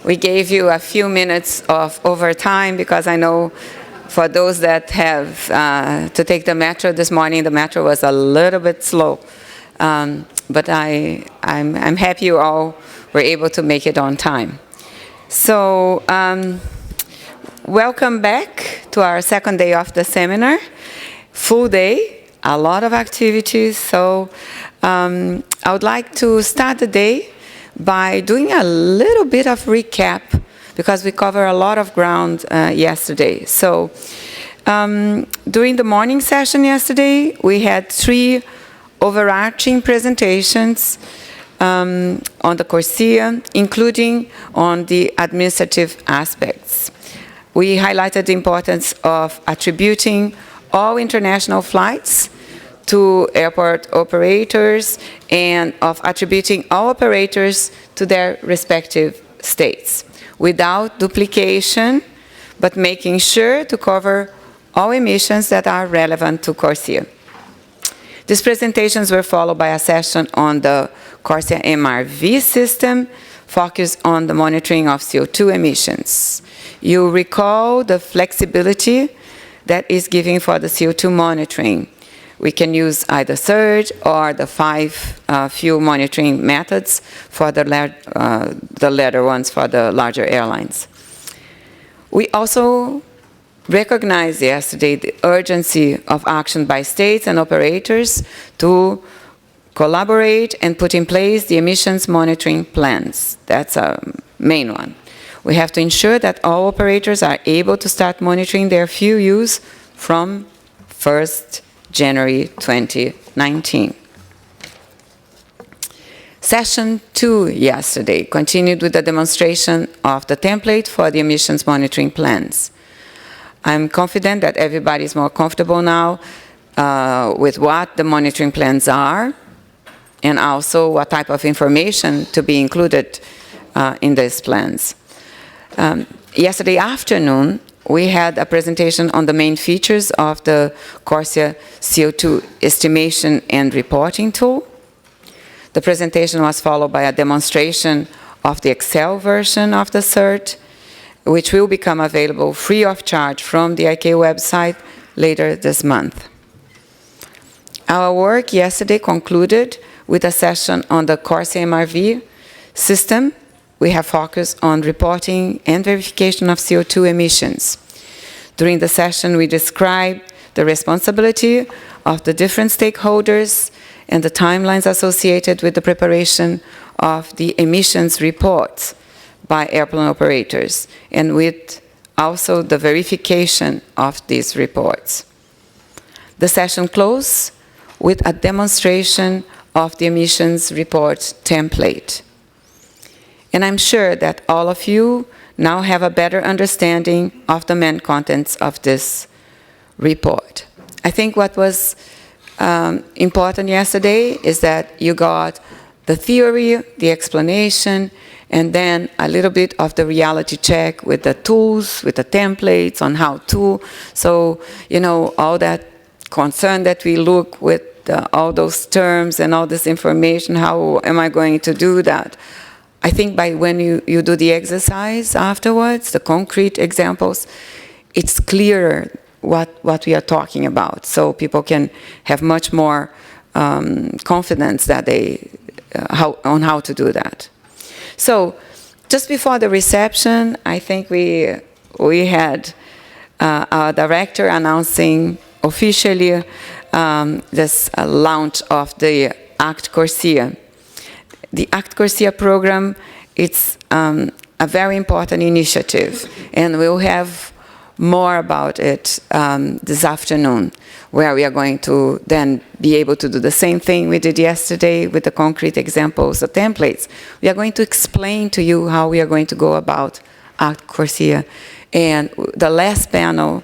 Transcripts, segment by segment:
We gave you a few minutes of overtime because I know for those that have to take the metro this morning, the metro was a little bit slow. But I'm happy you all were able to make it on time. So welcome back to our second day of the seminar. Full day, a lot of activities. So I would like to start the day by doing a little bit of recap because we covered a lot of ground yesterday. So during the morning session yesterday, we had 3 overarching presentations on the CORSIA, including on the administrative aspects. We highlighted the importance of attributing all international flights to airport operators and of attributing all operators to their respective states without duplication, but making sure to cover all emissions that are relevant to CORSIA. These presentations were followed by a session on the CORSIA MRV system, focused on the monitoring of CO2 emissions. You recall the flexibility that is given for the CO2 monitoring. We can use either surge or the 5 fuel monitoring methods for the latter ones for the larger airlines. We also recognized yesterday the urgency of action by states and operators to collaborate and put in place the emissions monitoring plans. That's a main one. We have to ensure that all operators are able to start monitoring their fuel use from 1st January 2019. Session 2 yesterday continued with the demonstration of the template for the emissions monitoring plans. I'm confident that everybody is more comfortable now with what the monitoring plans are and also what type of information to be included in these plans. Yesterday afternoon, we had a presentation on the main features of the CORSIA CO2 estimation and reporting tool. The presentation was followed by a demonstration of the Excel version of the CERT, which will become available free of charge from the ICAO website later this month. Our work yesterday concluded with a session on the CORSIA MRV system. We have focused on reporting and verification of CO2 emissions. During the session, we described the responsibility of the different stakeholders and the timelines associated with the preparation of the emissions reports by airplane operators, and with also the verification of these reports. The session closed with a demonstration of the emissions report template. And I'm sure that all of you now have a better understanding of the main contents of this report. I think what was important yesterday is that you got the theory, the explanation, and then a little bit of the reality check with the tools, with the templates on how to. So, you know, all that concern that we look with all those terms and all this information, how am I going to do that? I think by when you do the exercise afterwards, the concrete examples, it's clearer what we are talking about. So people can have much more confidence that on how to do that. So just before the reception, I think we had our director announcing officially this launch of the ACT CORSIA. The ACT CORSIA program, it's a very important initiative, and we'll have more about it this afternoon, where we are going to then be able to do the same thing we did yesterday with the concrete examples, the templates. We are going to explain to you how we are going to go about ACT CORSIA. And the last panel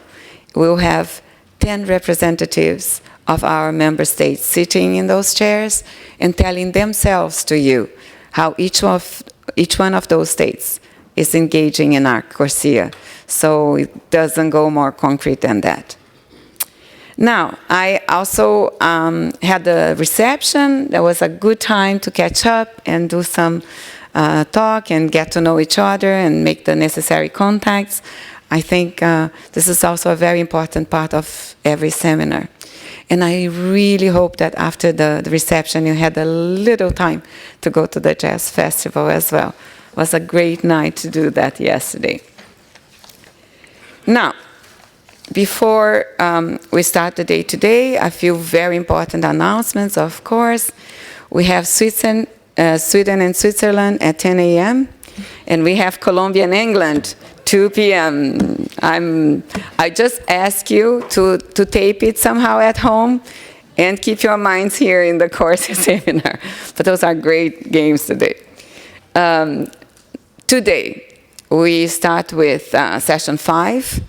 will have 10 representatives of our member states sitting in those chairs and telling themselves to you how each one of those states is engaging in ACT CORSIA. So it doesn't go more concrete than that. Now, I also had the reception. There was a good time to catch up and do some talk and get to know each other and make the necessary contacts. I think this is also a very important part of every seminar. And I really hope that after the reception you had a little time to go to the Jazz Festival as well. It was a great night to do that yesterday. Now, before we start the day today, a few very important announcements, of course. We have Sweden and Switzerland at 10 a.m. and we have Colombia and England 2 p.m. I just ask you to tape it somehow at home and keep your minds here in the CORSIA seminar. But those are great games today. Today, we start with session 5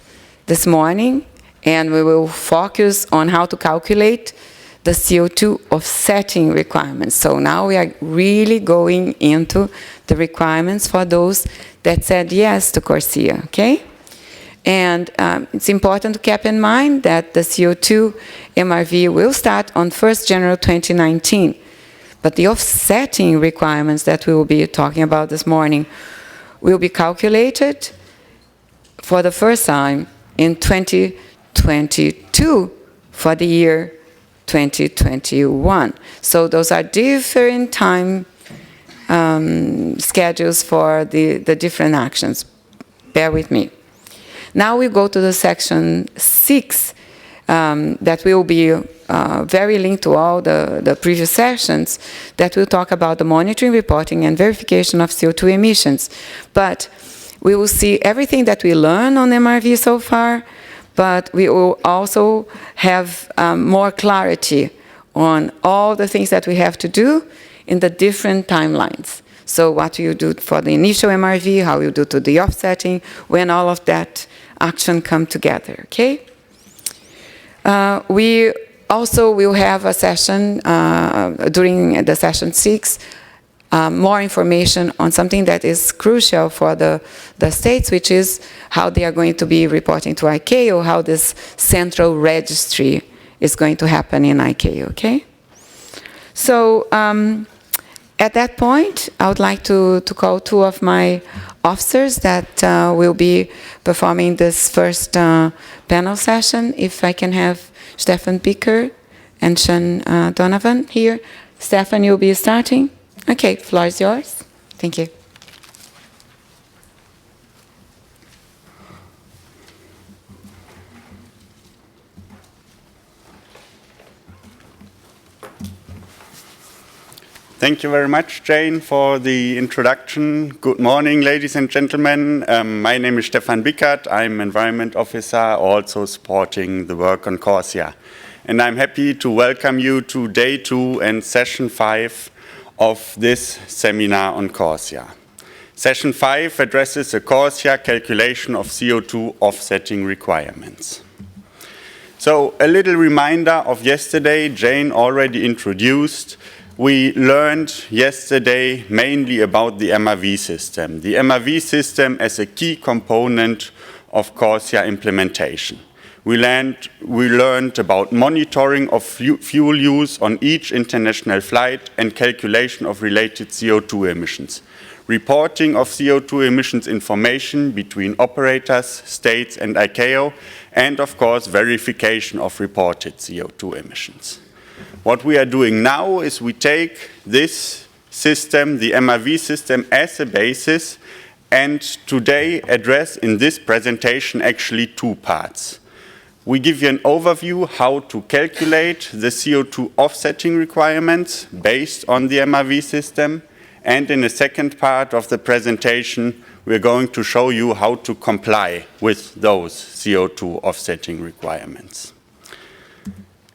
this morning, and we will focus on how to calculate the CO2 offsetting requirements. So now we are really going into the requirements for those that said yes to CORSIA, okay? And it's important to keep in mind that the CO2 MRV will start on 1st January 2019. But the offsetting requirements that we will be talking about this morning will be calculated for the first time in 2022 for the year 2021. So those are different time schedules for the different actions. Bear with me. Now we go to the section 6 that will be very linked to all the previous sessions that will talk about the monitoring, reporting, and verification of CO2 emissions. But we will see everything that we learned on MRV so far, but we will also have more clarity on all the things that we have to do in the different timelines. So what you do for the initial MRV, how you do to the offsetting, when all of that action come together, okay? We also will have a session during the session 6, more information on something that is crucial for the states, which is how they are going to be reporting to ICAO, how this central registry is going to happen in ICAO, okay? So at that point, I would like to call 2 of my officers that will be performing this first panel session. If I can have Stefan Bicker and Sean Donovan here. Stefan, you'll be starting. Okay, floor is yours. Thank you. Thank you very much, Jane, for the introduction. Good morning, ladies and gentlemen. My name is Stefan Bickert. I'm Environment Officer, also supporting the work on CORSIA. And I'm happy to welcome you to day 2 and session 5 of this seminar on CORSIA. Session 5 addresses the CORSIA calculation of CO2 offsetting requirements. So a little reminder of yesterday, Jane already introduced. We learned yesterday mainly about the MRV system. The MRV system as a key component of CORSIA implementation. We learned about monitoring of fuel use on each international flight and calculation of related CO2 emissions. Reporting of CO2 emissions information between operators, states and ICAO, and of course verification of reported CO2 emissions. What we are doing now is we take this system, the MRV system, as a basis, and today address in this presentation actually 2 parts. We give you an overview how to calculate the CO2 offsetting requirements based on the MRV system, and in the second part of the presentation we're going to show you how to comply with those CO2 offsetting requirements.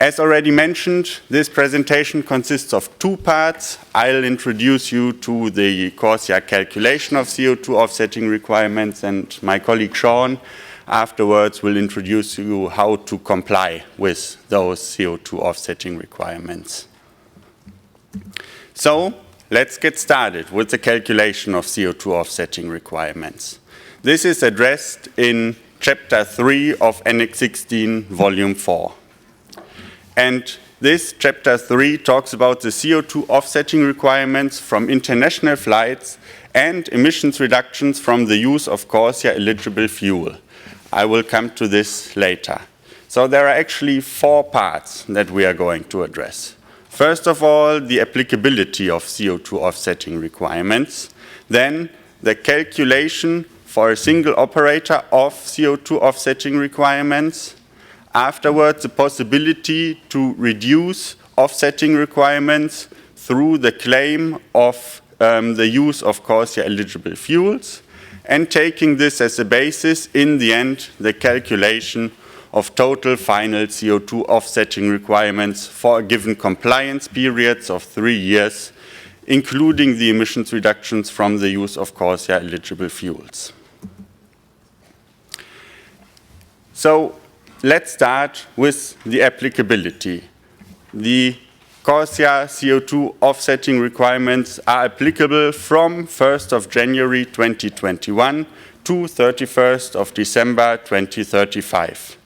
As already mentioned, this presentation consists of 2 parts. I'll introduce you to the CORSIA calculation of CO2 offsetting requirements, and my colleague Sean afterwards will introduce you how to comply with those CO2 offsetting requirements. So let's get started with the calculation of CO2 offsetting requirements. This is addressed in Chapter 3 of Annex 16, Volume 4. And this Chapter 3 talks about the CO2 offsetting requirements from international flights and emissions reductions from the use of CORSIA eligible fuel. I will come to this later. So there are actually 4 parts that we are going to address. First of all, the applicability of CO2 offsetting requirements. Then the calculation for a single operator of CO2 offsetting requirements. Afterwards, the possibility to reduce offsetting requirements through the claim of the use of CORSIA eligible fuels, and taking this as a basis, in the end, the calculation of total final CO2 offsetting requirements for a given compliance periods of 3 years, including the emissions reductions from the use of CORSIA eligible fuels. So let's start with the applicability. The CORSIA CO2 offsetting requirements are applicable from 1st of January 2021 to 31st of December 2035.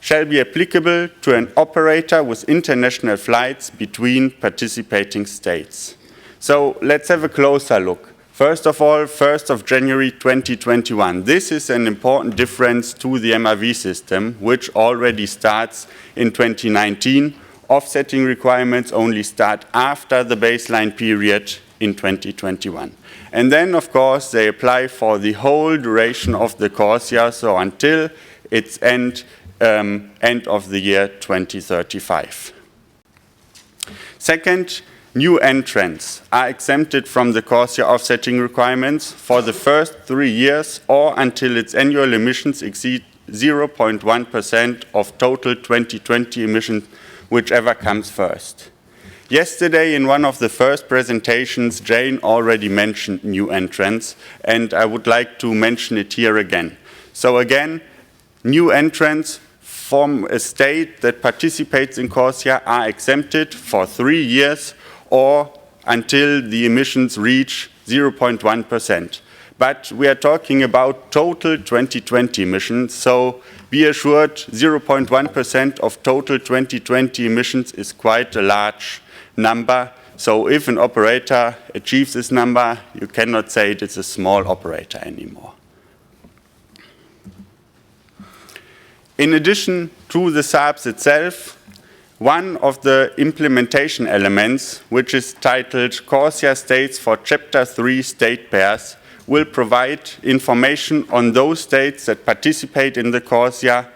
Shall be applicable to an operator with international flights between participating states. So let's have a closer look. First of all, 1st of January 2021. This is an important difference to the MRV system, which already starts in 2019. Offsetting requirements only start after the baseline period in 2021. And then, of course, they apply for the whole duration of the CORSIA, so until its end of the year 2035. Second, new entrants are exempted from the CORSIA offsetting requirements for the first 3 years or until its annual emissions exceed 0.1% of total 2020 emissions, whichever comes first. Yesterday, in one of the first presentations, Jane already mentioned new entrants, and I would like to mention it here again. So again, new entrants from a state that participates in CORSIA are exempted for 3 years or until the emissions reach 0.1%. But we are talking about total 2020 emissions, so be assured 0.1% of total 2020 emissions is quite a large number. So if an operator achieves this number, you cannot say it is a small operator anymore. In addition to the SARPS itself, one of the implementation elements, which is titled CORSIA States for Chapter 3 State Pairs, will provide information on those states that participate in the CORSIA,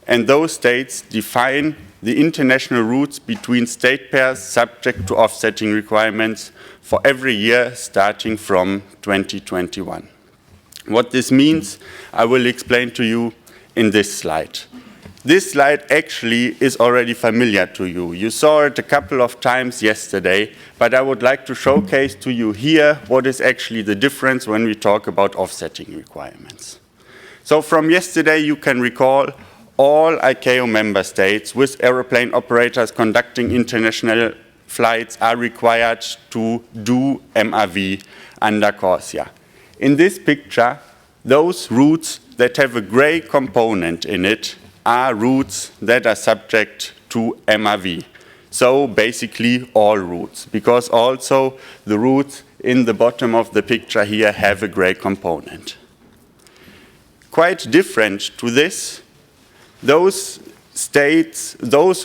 and those states define the international routes between state pairs subject to offsetting requirements for every year starting from 2021. What this means, I will explain to you in this slide. This slide actually is already familiar to you. You saw it a couple of times yesterday, but I would like to showcase to you here what is actually the difference when we talk about offsetting requirements. So from yesterday, you can recall all ICAO member states with aeroplane operators conducting international flights are required to do MRV under CORSIA. In this picture, those routes that have a gray component in it are routes that are subject to MRV. So basically all routes, because also the routes in the bottom of the picture here have a gray component. Quite different to this, those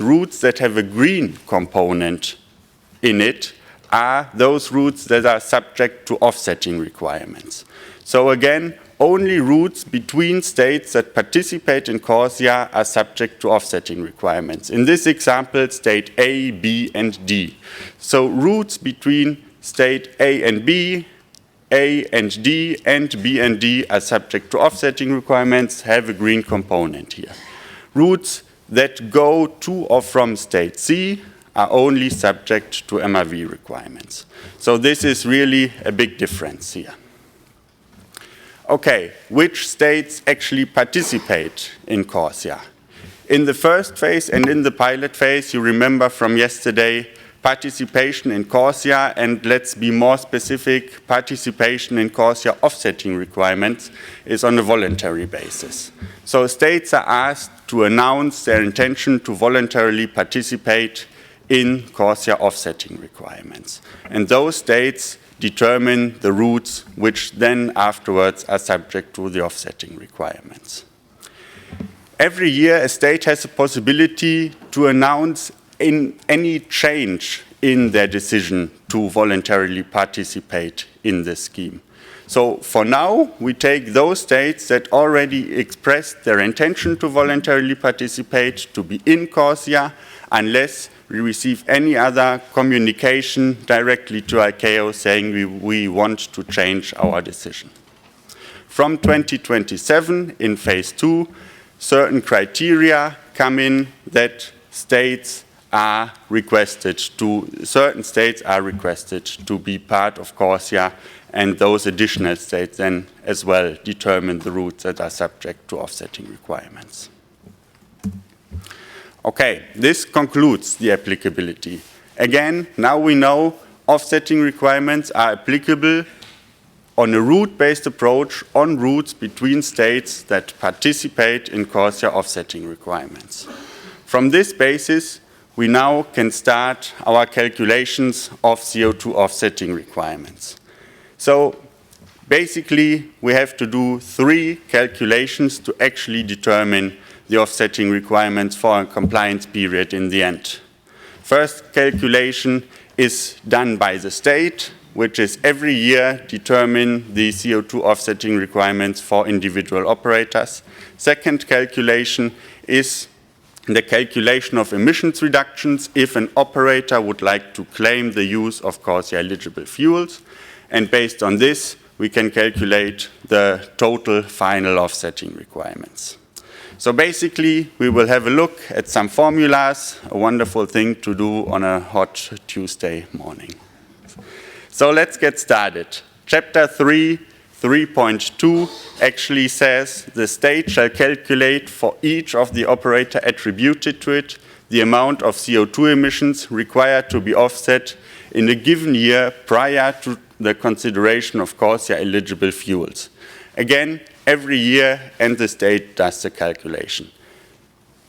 routes that have a green component in it are those routes that are subject to offsetting requirements. So again, only routes between states that participate in CORSIA are subject to offsetting requirements. In this example, state A, B, and D. So routes between state A and B, A and D, and B and D are subject to offsetting requirements, have a green component here. Routes that go to or from state C are only subject to MRV requirements. So this is really a big difference here. Okay, which states actually participate in CORSIA? In the first phase and in the pilot phase, you remember from yesterday, participation in CORSIA, and let's be more specific, participation in CORSIA offsetting requirements is on a voluntary basis. So states are asked to announce their intention to voluntarily participate in CORSIA offsetting requirements. And those states determine the routes which then afterwards are subject to the offsetting requirements. Every year, a state has a possibility to announce any change in their decision to voluntarily participate in this scheme. So for now, we take those states that already expressed their intention to voluntarily participate to be in CORSIA, unless we receive any other communication directly to ICAO saying we want to change our decision. From 2027, in phase 2, certain criteria come in that certain states are requested to be part of CORSIA, and those additional states then as well determine the routes that are subject to offsetting requirements. Okay, this concludes the applicability. Again, now we know offsetting requirements are applicable on a route-based approach on routes between states that participate in CORSIA offsetting requirements. From this basis, we now can start our calculations of CO2 offsetting requirements. So basically, we have to do 3 calculations to actually determine the offsetting requirements for a compliance period in the end. First calculation is done by the state, which is every year determine the CO2 offsetting requirements for individual operators. Second calculation is the calculation of emissions reductions if an operator would like to claim the use of CORSIA eligible fuels. And based on this, we can calculate the total final offsetting requirements. So basically, we will have a look at some formulas, a wonderful thing to do on a hot Tuesday morning. So let's get started. Chapter 3, 3.2 actually says the state shall calculate for each of the operator attributed to it the amount of CO2 emissions required to be offset in a given year prior to the consideration of CORSIA eligible fuels. Again, every year, and the state does the calculation.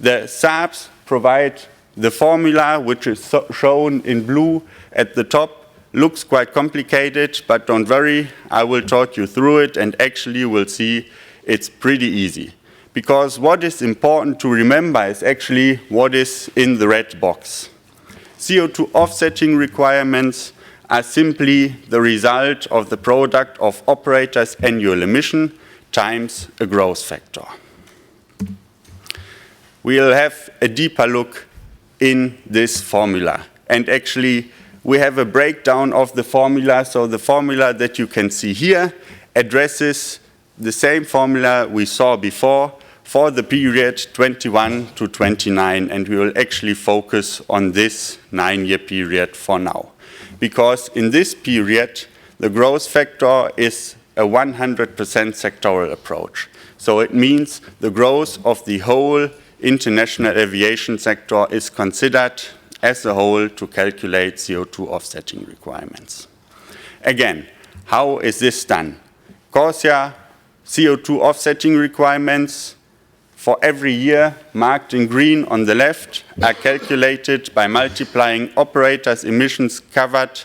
The SARPs provide the formula, which is shown in blue at the top. Looks quite complicated, but don't worry, I will talk you through it, and actually you will see it's pretty easy. Because what is important to remember is actually what is in the red box. CO2 offsetting requirements are simply the result of the product of operators' annual emission times a growth factor. We'll have a deeper look in this formula. And actually, we have a breakdown of the formula. So the formula that you can see here addresses the same formula we saw before for the period 21 to 29. And we will actually focus on this 9-year period for now. Because in this period, the growth factor is a 100% sectoral approach. So it means the growth of the whole international aviation sector is considered as a whole to calculate CO2 offsetting requirements. Again, how is this done? CORSIA CO2 offsetting requirements for every year marked in green on the left are calculated by multiplying operators' emissions covered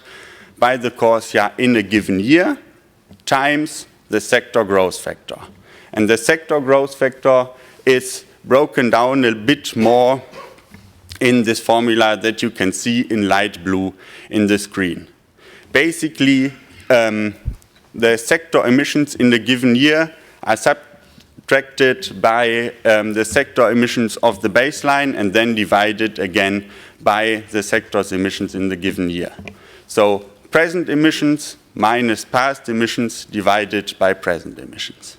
by the CORSIA in a given year times the sector growth factor. And the sector growth factor is broken down a bit more in this formula that you can see in light blue in the screen. Basically, the sector emissions in the given year are subtracted by the sector emissions of the baseline and then divided again by the sector's emissions in the given year. So present emissions minus past emissions divided by present emissions.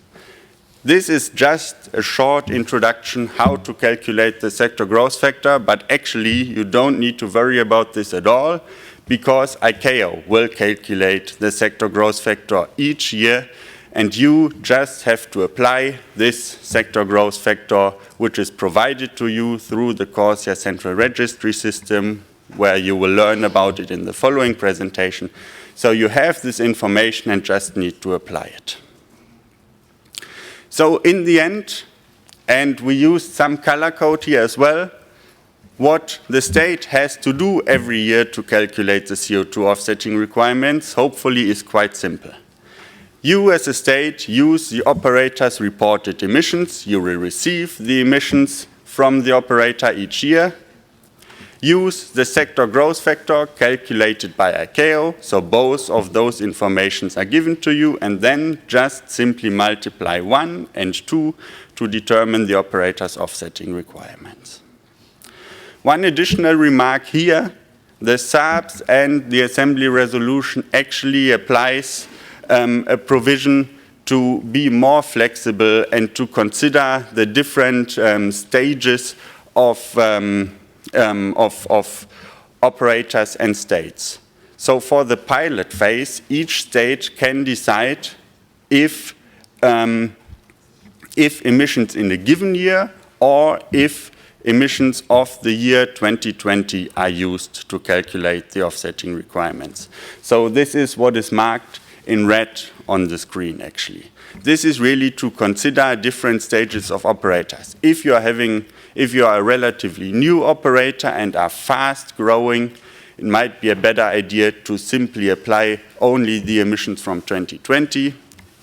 This is just a short introduction how to calculate the sector growth factor, but actually you don't need to worry about this at all because ICAO will calculate the sector growth factor each year, and you just have to apply this sector growth factor, which is provided to you through the CORSIA Central Registry System, where you will learn about it in the following presentation. So you have this information and just need to apply it. So in the end, and we used some color code here as well, what the state has to do every year to calculate the CO2 offsetting requirements, hopefully, is quite simple. You as a state use the operator's reported emissions. You will receive the emissions from the operator each year. Use the sector growth factor calculated by ICAO, so both of those informations are given to you, and then just simply multiply 1 and 2 to determine the operator's offsetting requirements. One additional remark here, the SARBs and the Assembly resolution actually applies a provision to be more flexible and to consider the different stages of operators and states. So for the pilot phase, each state can decide if emissions in a given year or if emissions of the year 2020 are used to calculate the offsetting requirements. So this is what is marked in red on the screen, actually. This is really to consider different stages of operators. If you are a relatively new operator and are fast growing, it might be a better idea to simply apply only the emissions from 2020.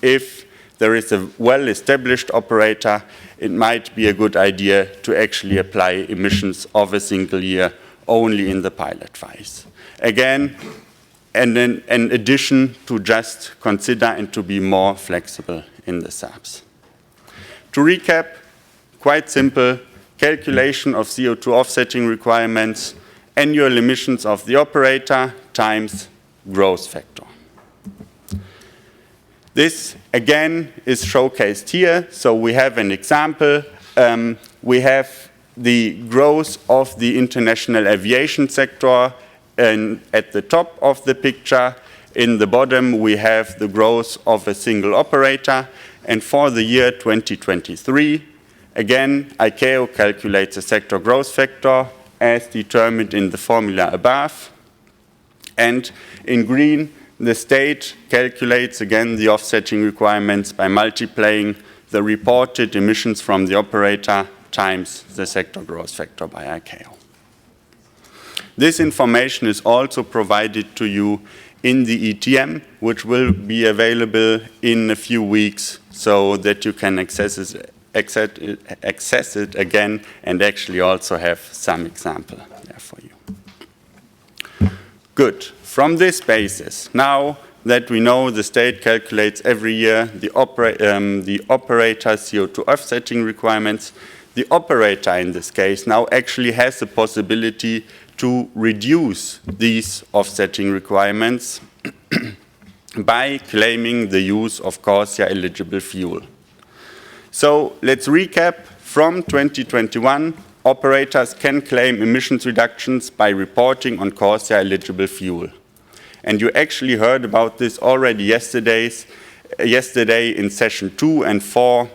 If there is a well-established operator, it might be a good idea to actually apply emissions of a single year only in the pilot phase. Again, and then in addition to just consider and to be more flexible in the SARBs. To recap, quite simple, calculation of CO2 offsetting requirements, annual emissions of the operator times growth factor. This, again, is showcased here. So we have an example. We have the growth of the international aviation sector, and at the top of the picture, in the bottom, we have the growth of a single operator. And for the year 2023, again, ICAO calculates a sector growth factor as determined in the formula above. And in green, the state calculates again the offsetting requirements by multiplying the reported emissions from the operator times the sector growth factor by ICAO. This information is also provided to you in the ETM, which will be available in a few weeks so that you can access it again and actually also have some example there for you. Good. From this basis, now that we know the state calculates every year the operator's CO2 offsetting requirements, the operator in this case now actually has the possibility to reduce these offsetting requirements by claiming the use of CORSIA eligible fuel. So let's recap. From 2021, operators can claim emissions reductions by reporting on CORSIA eligible fuel. And you actually heard about this already yesterday in session 2 and 4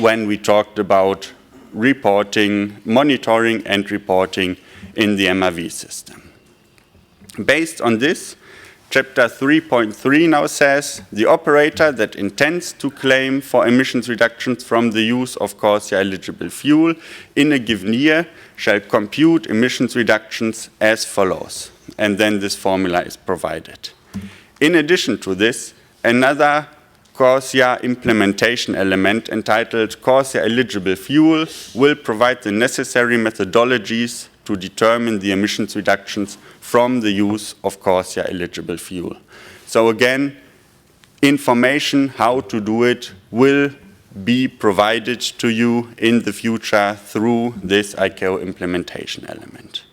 when we talked about reporting, monitoring and reporting in the MRV system. Based on this, Chapter 3.3 now says the operator that intends to claim for emissions reductions from the use of CORSIA eligible fuel in a given year shall compute emissions reductions as follows. And then this formula is provided. In addition to this, another CORSIA implementation element entitled CORSIA eligible fuel will provide the necessary methodologies to determine the emissions reductions from the use of CORSIA eligible fuel. So again, information how to do it will be provided to you in the future through this ICAO implementation element.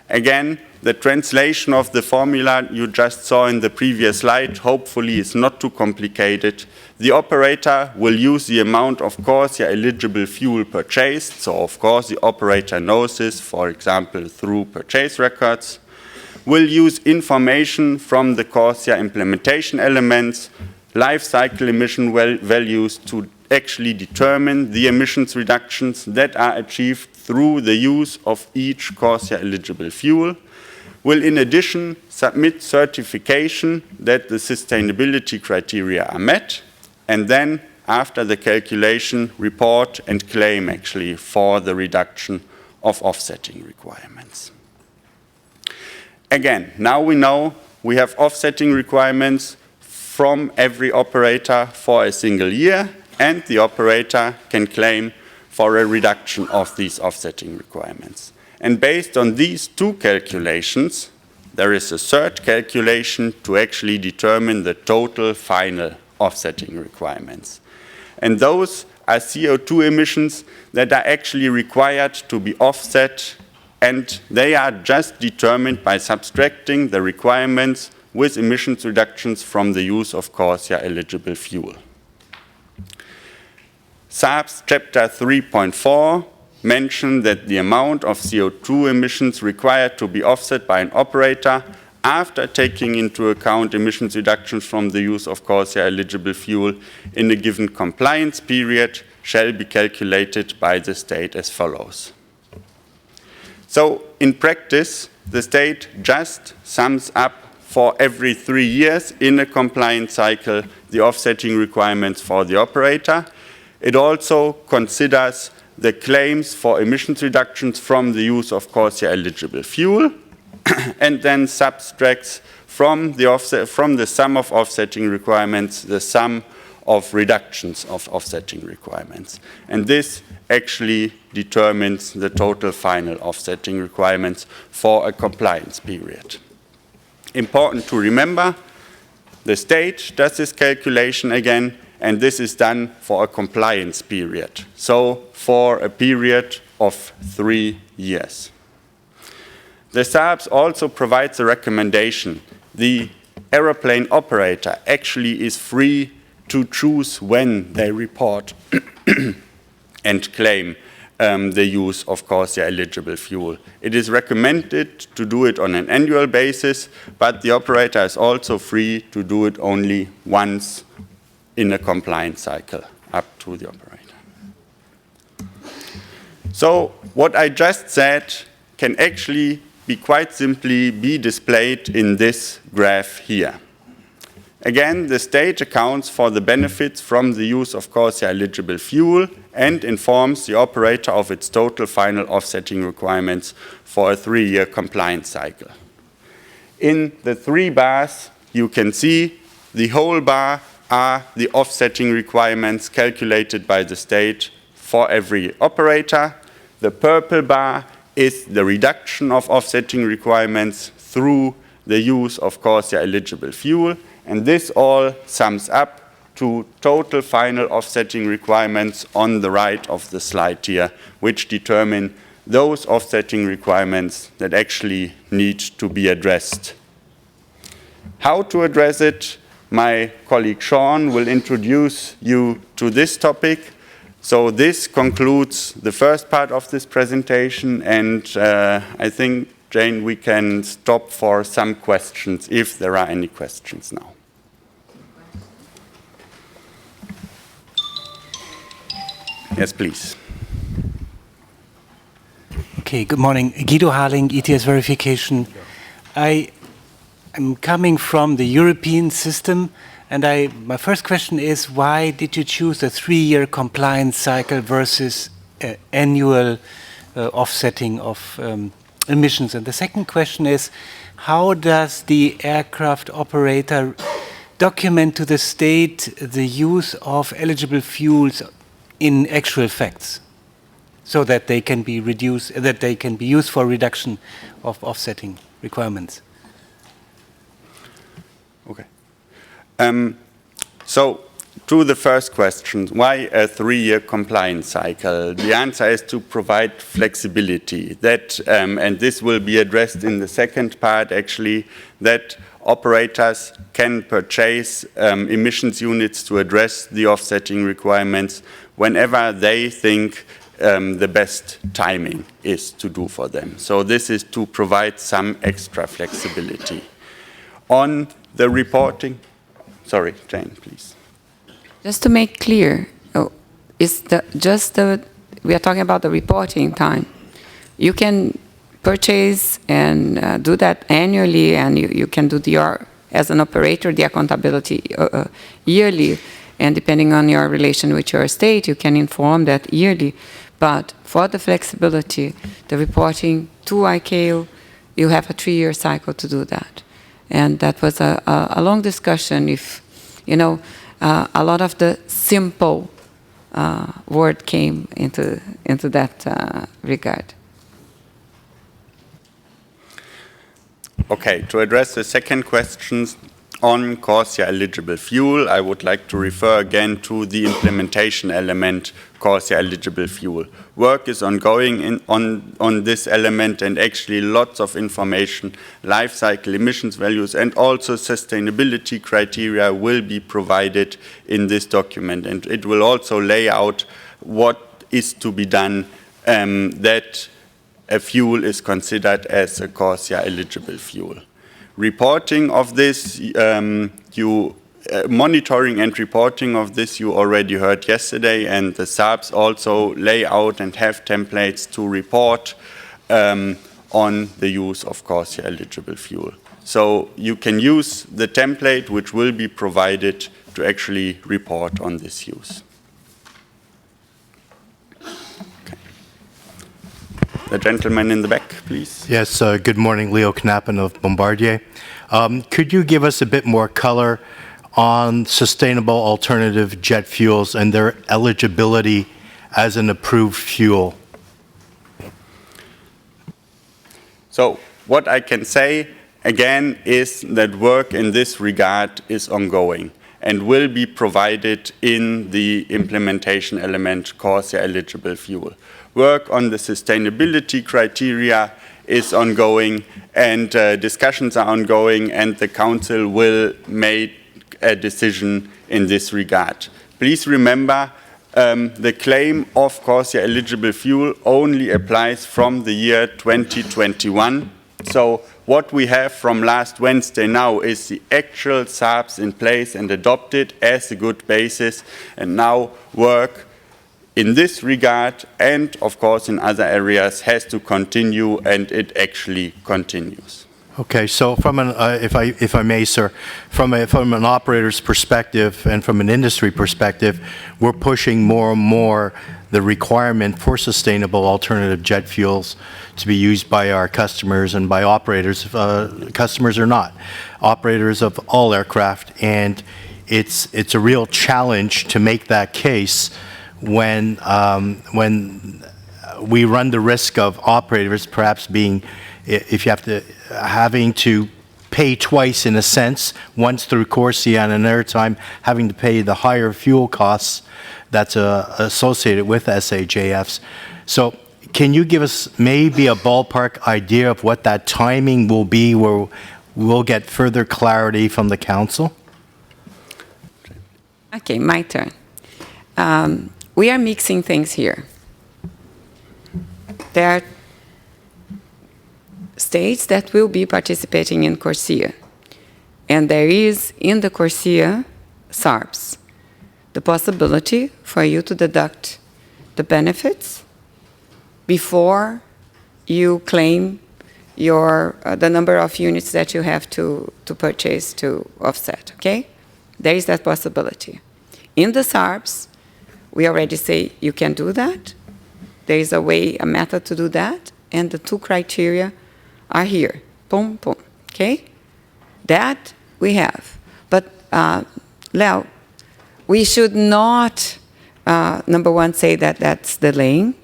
Again, the translation of the formula you just saw in the previous slide hopefully is not too complicated. The operator will use the amount of CORSIA eligible fuel purchased. So of course the operator knows this, for example, through purchase records. Will use information from the CORSIA implementation elements, life cycle emission values to actually determine the emissions reductions that are achieved through the use of each CORSIA eligible fuel. Will in addition submit certification that the sustainability criteria are met, and then after the calculation report and claim actually for the reduction of offsetting requirements. Again, now we know we have offsetting requirements from every operator for a single year, and the operator can claim for a reduction of these offsetting requirements. And based on these two calculations, there is a third calculation to actually determine the total final offsetting requirements. And those are CO2 emissions that are actually required to be offset, and they are just determined by subtracting the requirements with emissions reductions from the use of CORSIA eligible fuel. SARP's Chapter 3.4 mentioned that the amount of CO2 emissions required to be offset by an operator after taking into account emissions reductions from the use of CORSIA eligible fuel in a given compliance period shall be calculated by the state as follows. So in practice, the state just sums up for every 3 years in a compliance cycle the offsetting requirements for the operator. It also considers the claims for emissions reductions from the use of CORSIA eligible fuel and then subtracts from the sum of offsetting requirements the sum of reductions of offsetting requirements. And this actually determines the total final offsetting requirements for a compliance period. Important to remember, the state does this calculation again, and this is done for a compliance period, so for a period of 3 years. The SARPS also provides a recommendation. The aeroplane operator actually is free to choose when they report and claim the use of CORSIA eligible fuel. It is recommended to do it on an annual basis, but the operator is also free to do it only once in a compliance cycle, up to the operator. So what I just said can actually be quite simply be displayed in this graph here. Again, the state accounts for the benefits from the use of CORSIA eligible fuel and informs the operator of its total final offsetting requirements for a 3-year compliance cycle. In the 3 bars, you can see the whole bar are the offsetting requirements calculated by the state for every operator. The purple bar is the reduction of offsetting requirements through the use of CORSIA eligible fuel, and this all sums up to total final offsetting requirements on the right of the slide here, which determine those offsetting requirements that actually need to be addressed. How to address it? My colleague Sean will introduce you to this topic. So this concludes the first part of this presentation, and I think, Jane, we can stop for some questions, if there are any questions now. Yes, please. Okay, good morning. Guido Harling, ETS Verification. I'm coming from the European system, and my first question is, why did you choose a 3-year compliance cycle versus annual offsetting of emissions? And the second question is, how does the aircraft operator document to the state the use of eligible fuels in actual facts, so that they can be reduced, that they can be used for reduction of offsetting requirements? Okay. So to the first question, why a 3-year compliance cycle? The answer is to provide flexibility. That, and this will be addressed in the second part actually, that operators can purchase emissions units to address the offsetting requirements whenever they think the best timing is to do for them. So this is to provide some extra flexibility. On the reporting, sorry, Jane, please. Just to make clear, we are talking about the reporting time. You can purchase and do that annually, and you can do as an operator, the accountability yearly, and depending on your relation with your state, you can inform that yearly. But for the flexibility, the reporting to ICAO, you have a 3-year cycle to do that. And that was a long discussion if, a lot of the simple word came into that regard. Okay, to address the second question on CORSIA eligible fuel, I would like to refer again to the implementation element, CORSIA eligible fuel. Work is ongoing on this element, and actually lots of information, life cycle emissions values, and also sustainability criteria will be provided in this document. And it will also lay out what is to be done that a fuel is considered as a CORSIA eligible fuel. Reporting of this, monitoring and reporting of this you already heard yesterday, and the SARBs also lay out and have templates to report on the use of CORSIA eligible fuel. So you can use the template which will be provided to actually report on this use. The gentleman in the back, please. Yes, good morning, Leo Knappen of Bombardier. Could you give us a bit more color on sustainable alternative jet fuels and their eligibility as an approved fuel? So what I can say, again, is that work in this regard is ongoing and will be provided in the implementation element CORSIA eligible fuel. Work on the sustainability criteria is ongoing, and discussions are ongoing, and the Council will make a decision in this regard. Please remember, the claim of CORSIA eligible fuel only applies from the year 2021. So what we have from last Wednesday now is the actual SARBs in place and adopted as a good basis, and now work in this regard and, of course, in other areas has to continue, and it actually continues. Okay, so from an, if I may, sir, from an operator's perspective and from an industry perspective, we're pushing more and more the requirement for sustainable alternative jet fuels to be used by our customers and by operators, customers or not, operators of all aircraft, and it's a real challenge to make that case when we run the risk of operators perhaps being, if you have to, having to pay twice in a sense, once through CORSIA and another time having to pay the higher fuel costs that's associated with SAJFs. So can you give us maybe a ballpark idea of what that timing will be where we'll get further clarity from the Council? Okay, my turn. We are mixing things here. There are states that will be participating in CORSIA. And there is, in the CORSIA SARBs, the possibility for you to deduct the benefits before you claim the number of units that you have to purchase to offset, okay? There is that possibility. In the SARBs, we already say you can do that. There is a way, a method to do that, and the two criteria are here. Boom, boom, okay? That we have. But, Leo, we should not, number one, say that that's delaying,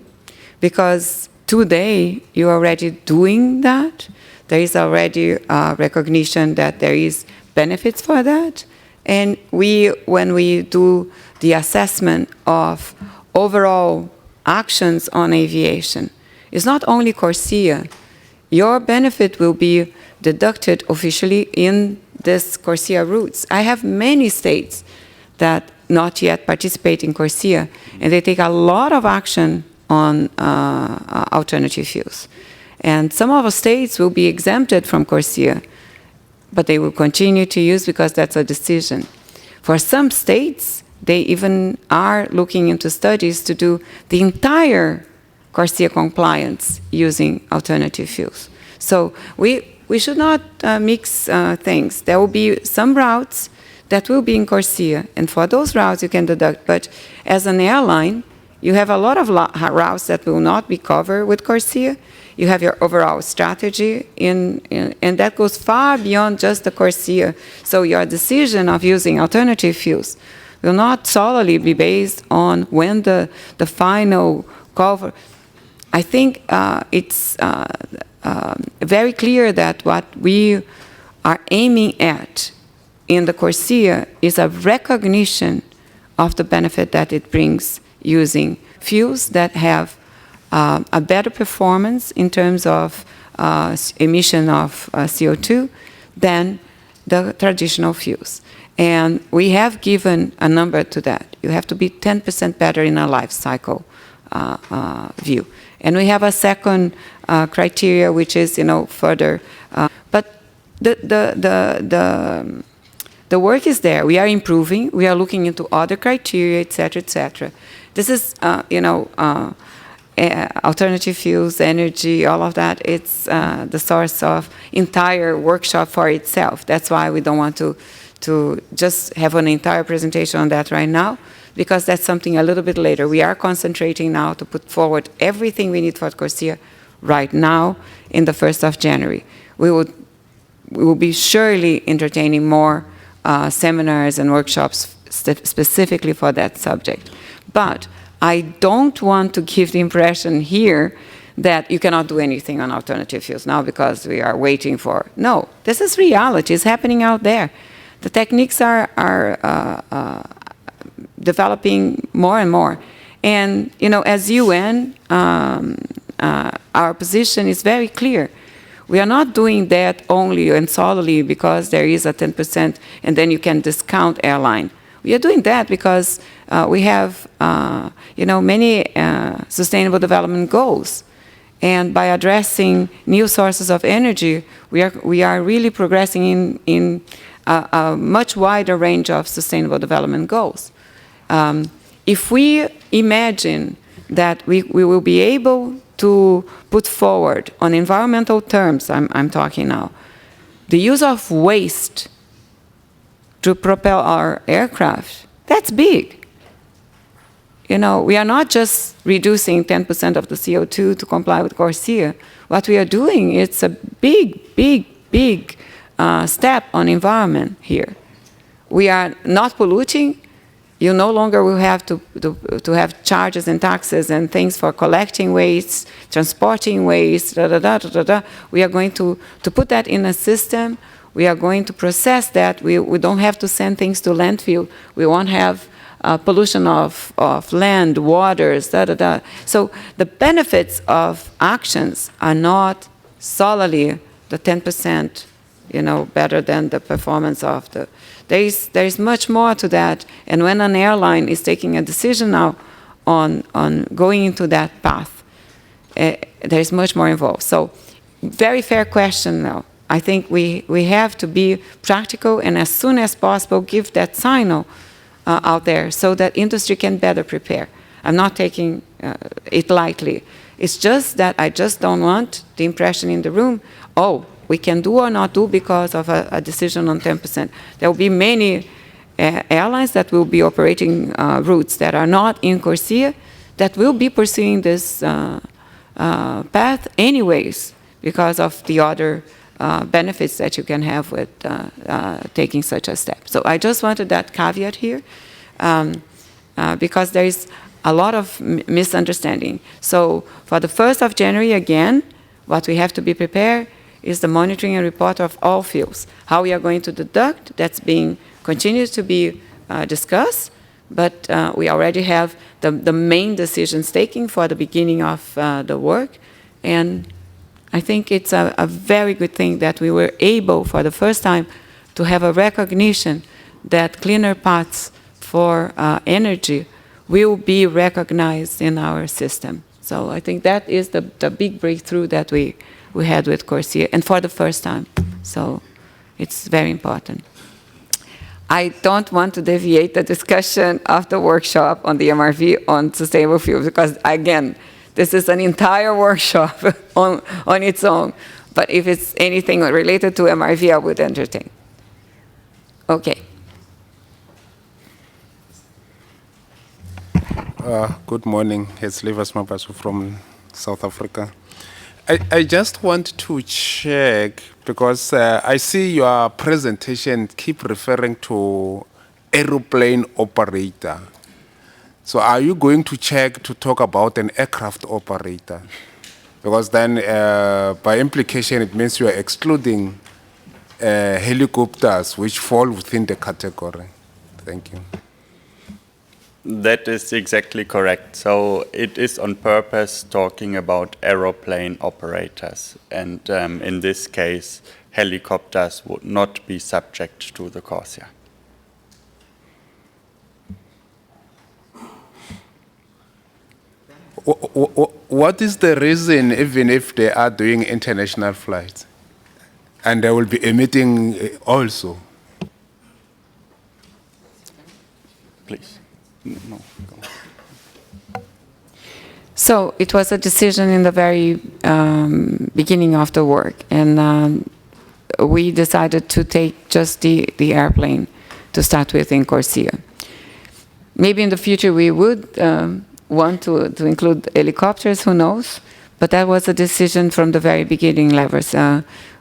because today you're already doing that. There is already recognition that there is benefits for that. And when we do the assessment of overall actions on aviation, it's not only CORSIA. Your benefit will be deducted officially in this CORSIA routes. I have many states that not yet participate in CORSIA, and they take a lot of action on alternative fuels. And some of the states will be exempted from CORSIA, but they will continue to use because that's a decision. For some states, they even are looking into studies to do the entire CORSIA compliance using alternative fuels. So we should not mix things. There will be some routes that will be in CORSIA, and for those routes you can deduct, but as an airline, You have a lot of routes that will not be covered with CORSIA. You have your overall strategy, and that goes far beyond just the CORSIA. So your decision of using alternative fuels will not solely be based on when the final cover. I think it's very clear that what we are aiming at in the CORSIA is a recognition of the benefit that it brings using fuels that have a better performance in terms of emission of CO2 than the traditional fuels. And we have given a number to that. You have to be 10% better in a life cycle view. And we have a second criteria, which is, further. But the work is there. We are improving. We are looking into other criteria, et cetera, et cetera. This is, alternative fuels, energy, all of that. It's the source of entire workshop for itself. That's why we don't want to just have an entire presentation on that right now, because that's something a little bit later. We are concentrating now to put forward everything we need for CORSIA right now in the 1st of January. We will be surely entertaining more seminars and workshops specifically for that subject. But I don't want to give the impression here that you cannot do anything on alternative fuels now because we are waiting for. No, this is reality. It's happening out there. The techniques are developing more and more. And, as UN, our position is very clear. We are not doing that only and solely because there is a 10% and then you can discount airline. We are doing that because we have, many sustainable development goals. And by addressing new sources of energy, we are really progressing in a much wider range of sustainable development goals. If we imagine that we will be able to put forward, on environmental terms, I'm talking now, the use of waste to propel our aircraft, that's big. We are not just reducing 10% of the CO2 to comply with CORSIA. What we are doing, it's a big, big, big step on environment here. We are not polluting. You no longer will have to have charges and taxes and things for collecting waste, transporting waste, We are going to put that in a system. We are going to process that. We don't have to send things to landfill. We won't have pollution of land, waters, So the benefits of actions are not solely the 10%, better than the performance of the. There is much more to that. And when an airline is taking a decision now on going into that path, there is much more involved. So very fair question now. I think we have to be practical and as soon as possible give that signal out there so that industry can better prepare. I'm not taking it lightly. It's just that I just don't want the impression in the room, we can do or not do because of a decision on 10%. There will be many airlines that will be operating routes that are not in CORSIA that will be pursuing this path anyways because of the other benefits that you can have with taking such a step. So I just wanted that caveat here because there is a lot of misunderstanding. So for the 1st of January, again, what we have to be prepared is the monitoring and report of all fuels. How we are going to deduct, that's being continues to be discussed, but we already have the main decisions taken for the beginning of the work. And I think it's a very good thing that we were able, for the first time, to have a recognition that cleaner paths for energy will be recognized in our system. So I think that is the big breakthrough that we had with CORSIA, and for the first time. So it's very important. I don't want to deviate the discussion of the workshop on the MRV on sustainable fuels, because again, this is an entire workshop on its own. But if it's anything related to MRV, I would entertain. Okay. Good morning. It's Livas Mabasu from South Africa. I just want to check, because I see your presentation keep referring to aeroplane operator. So are you going to check to talk about an aircraft operator? Because then by implication it means you are excluding helicopters which fall within the category. Thank you. That is exactly correct. So it is on purpose talking about aeroplane operators. And in this case, helicopters would not be subject to the CORSIA. What is the reason, even if they are doing international flights, and they will be emitting also? Please. No. So it was a decision in the very beginning of the work, and we decided to take just the airplane to start with in CORSIA. Maybe in the future we would want to include helicopters, who knows? But that was a decision from the very beginning. Levers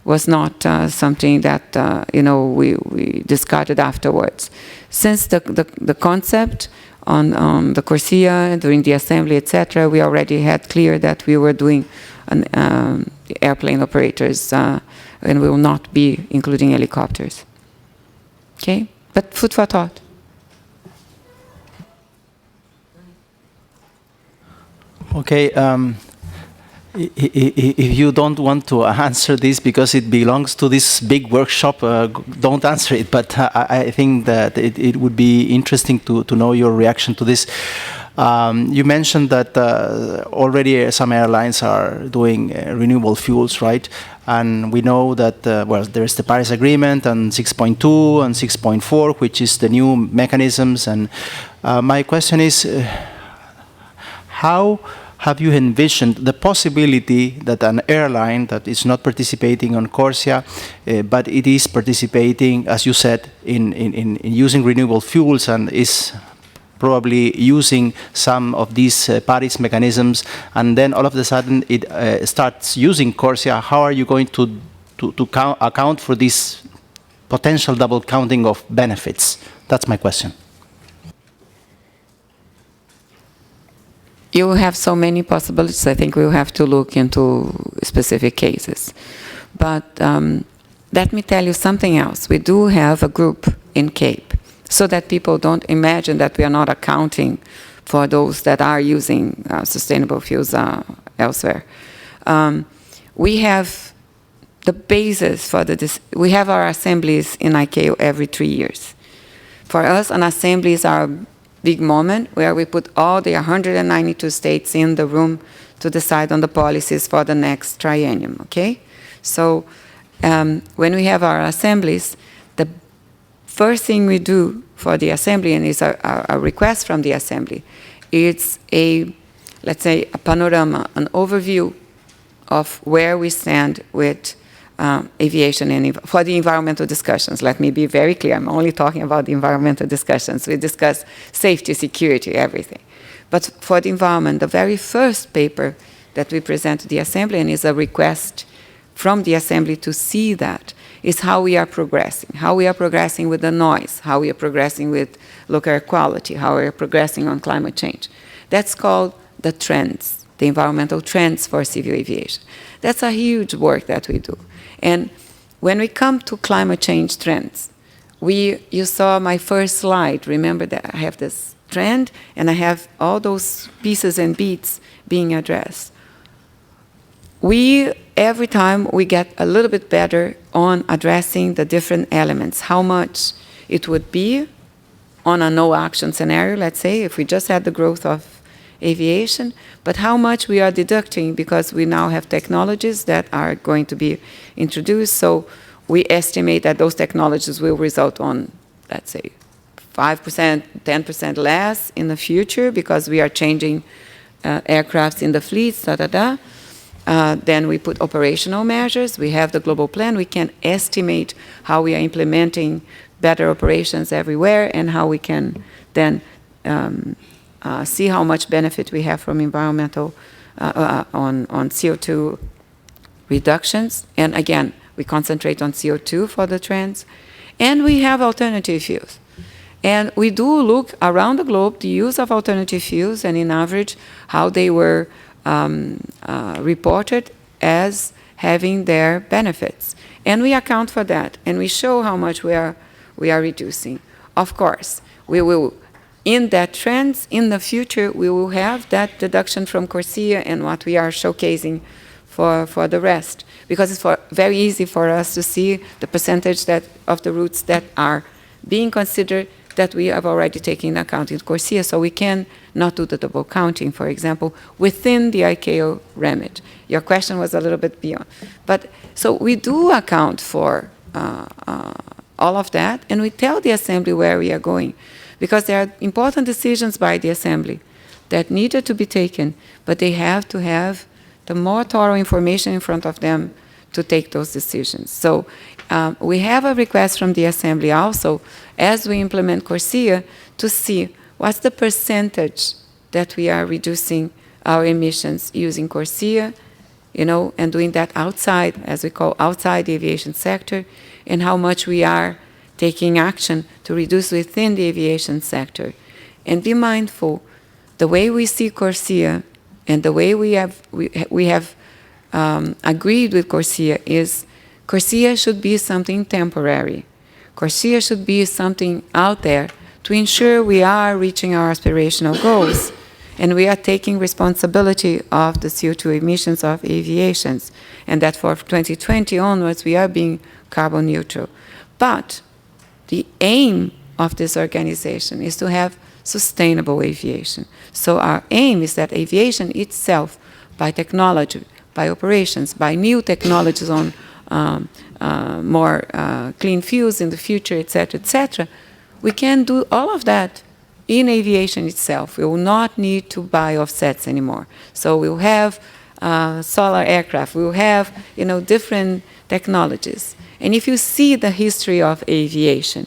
was not something that we discarded afterwards. Since the concept on the CORSIA, during the assembly, etc., we already had clear that we were doing airplane operators, and we will not be including helicopters. Okay, but food for thought. Okay, if you don't want to answer this because it belongs to this big workshop, don't answer it. But I think that it would be interesting to know your reaction to this. You mentioned that already some airlines are doing renewable fuels, right? And we know that, well, there's the Paris Agreement and 6.2 and 6.4, which is the new mechanisms. And my question is, how have you envisioned the possibility that an airline that is not participating on CORSIA, but it is participating, as you said, in using renewable fuels and is probably using some of these Paris mechanisms, and then all of a sudden it starts using CORSIA, how are you going to account for this potential double counting of benefits? That's my question. You have so many possibilities. I think we'll have to look into specific cases. But let me tell you something else. We do have a group in CAPE, so that people don't imagine that we are not accounting for those that are using sustainable fuels elsewhere. We have the basis for we have our assemblies in ICAO every 3 years. For us, an assembly is our big moment where we put all the 192 states in the room to decide on the policies for the next triennium, okay? So when we have our assemblies, the first thing we do for the assembly, and it's a request from the assembly, it's let's say, a panorama, an overview of where we stand with aviation and for the environmental discussions. Let me be very clear. I'm only talking about the environmental discussions. We discuss safety, security, everything. But for the environment, the very first paper that we present to the assembly, and is a request from the assembly to see that, is how we are progressing with the noise, how we are progressing with local air quality, how we are progressing on climate change. That's called the trends, the environmental trends for civil aviation. That's a huge work that we do. And when we come to climate change trends, you saw my first slide. Remember that I have this trend, and I have all those pieces and beats being addressed. Every time we get a little bit better on addressing the different elements, how much it would be on a no-action scenario, let's say, if we just had the growth of aviation, but how much we are deducting because we now have technologies that are going to be introduced. So we estimate that those technologies will result on, let's say, 5%, 10% less in the future because we are changing aircrafts in the fleets, Then we put operational measures. We have the global plan. We can estimate how we are implementing better operations everywhere and how we can then see how much benefit we have from environmental on CO2 reductions. And again, we concentrate on CO2 for the trends. And we have alternative fuels. And we do look around the globe, the use of alternative fuels, and in average, how they were reported as having their benefits. And we account for that, and we show how much we are reducing. Of course, we will, in that trends, in the future, we will have that deduction from CORSIA and what we are showcasing for the rest. Because it's very easy for us to see the percentage of the routes that are being considered that we have already taken into account in CORSIA, so we can not do the double counting, for example, within the ICAO remit. Your question was a little bit beyond. But so we do account for all of that, and we tell the Assembly where we are going, because there are important decisions by the Assembly that needed to be taken, but they have to have the more thorough information in front of them to take those decisions. So we have a request from the Assembly also, as we implement CORSIA, to see what's the percentage that we are reducing our emissions using CORSIA, and doing that outside, as we call outside the aviation sector, and how much we are taking action to reduce within the aviation sector. And be mindful, the way we see CORSIA and the way we have agreed with CORSIA is CORSIA should be something temporary. CORSIA should be something out there to ensure we are reaching our aspirational goals, and we are taking responsibility of the CO2 emissions of aviations, and that for 2020 onwards we are being carbon neutral. But the aim of this organization is to have sustainable aviation. So our aim is that aviation itself, by technology, by operations, by new technologies on more clean fuels in the future, etc., we can do all of that in aviation itself. We will not need to buy offsets anymore. So we'll have solar aircraft, we'll have different technologies. And if you see the history of aviation,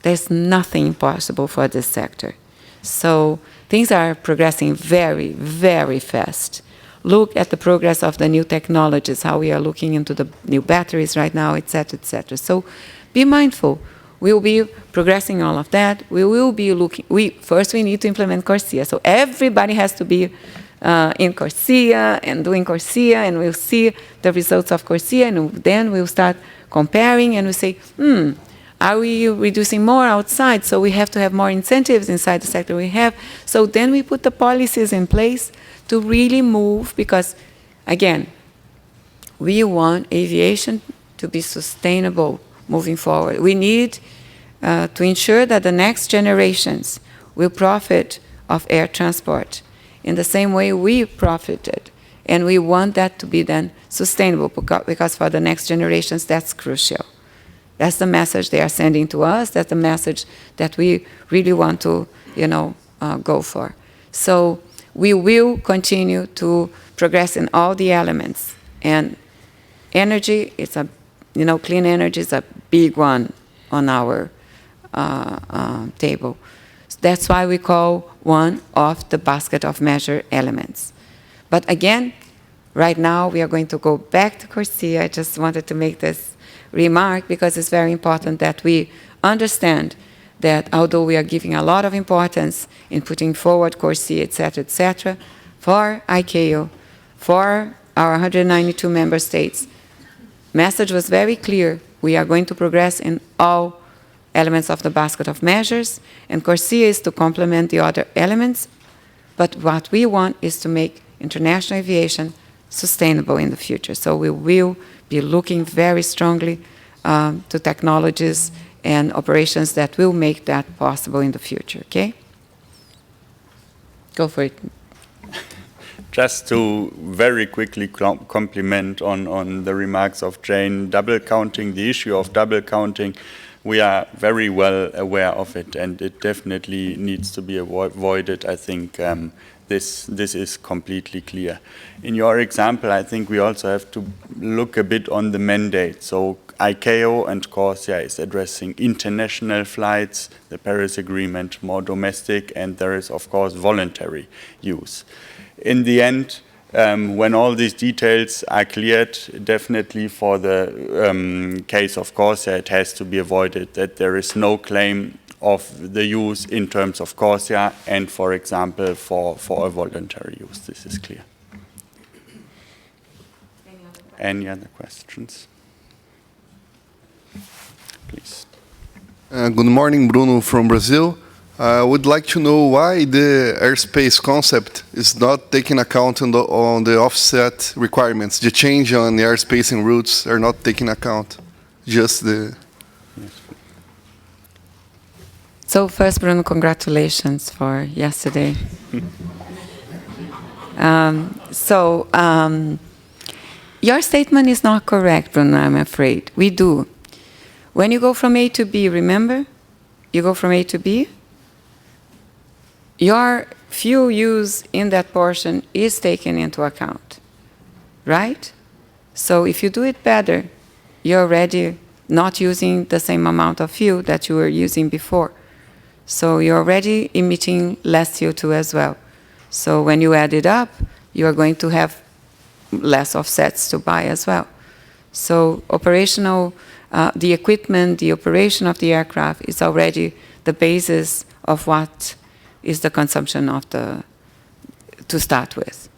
there's nothing impossible for this sector. So things are progressing very, very fast. Look at the progress of the new technologies, how we are looking into the new batteries right now, etc., etc. So be mindful. We will be progressing all of that. We will be looking. First, we need to implement CORSIA. So everybody has to be in CORSIA and doing CORSIA, and we'll see the results of CORSIA, and then we'll start comparing, and we say, are we reducing more outside? So we have to have more incentives inside the sector we have. So then we put the policies in place to really move, because, again, we want aviation to be sustainable moving forward. We need to ensure that the next generations will profit of air transport in the same way we profited. And we want that to be then sustainable, because for the next generations, that's crucial. That's the message they are sending to us. That's the message that we really want to, go for. So we will continue to progress in all the elements. And energy, it's a, clean energy is a big one on our table. That's why we call one of the basket of measure elements. But again, right now we are going to go back to CORSIA. I just wanted to make this remark because it's very important that we understand that although we are giving a lot of importance in putting forward CORSIA, etc., for ICAO, for our 192 member states, message was very clear. We are going to progress in all elements of the basket of measures, and CORSIA is to complement the other elements, but what we want is to make international aviation sustainable in the future. So we will be looking very strongly to technologies and operations that will make that possible in the future, okay? Go for it. Just to very quickly compliment on the remarks of Jane, double counting, the issue of double counting, we are very well aware of it, and it definitely needs to be avoided. I think this is completely clear. In your example, I think we also have to look a bit on the mandate. So ICAO and CORSIA is addressing international flights, the Paris Agreement more domestic, and there is, of course, voluntary use. In the end, when all these details are cleared, definitely for the case of CORSIA, it has to be avoided that there is no claim of the use in terms of CORSIA and, for example, for a voluntary use. This is clear. Any other questions? Please. Good morning, Bruno from Brazil. I would like to know why the airspace concept is not taking account on the offset requirements. The change on the airspace and routes are not taking account, just the... So first, Bruno, congratulations for yesterday. Your statement is not correct, Bruno, I'm afraid. We do. When you go from A to B, remember? You go from A to B. Your fuel use in that portion is taken into account, right? So if you do it better, you're already not using the same amount of fuel that you were using before. So you're already emitting less CO2 as well. So when you add it up, you're going to have less offsets to buy as well. So operational, the equipment, the operation of the aircraft is already the basis of what is the consumption of to start with.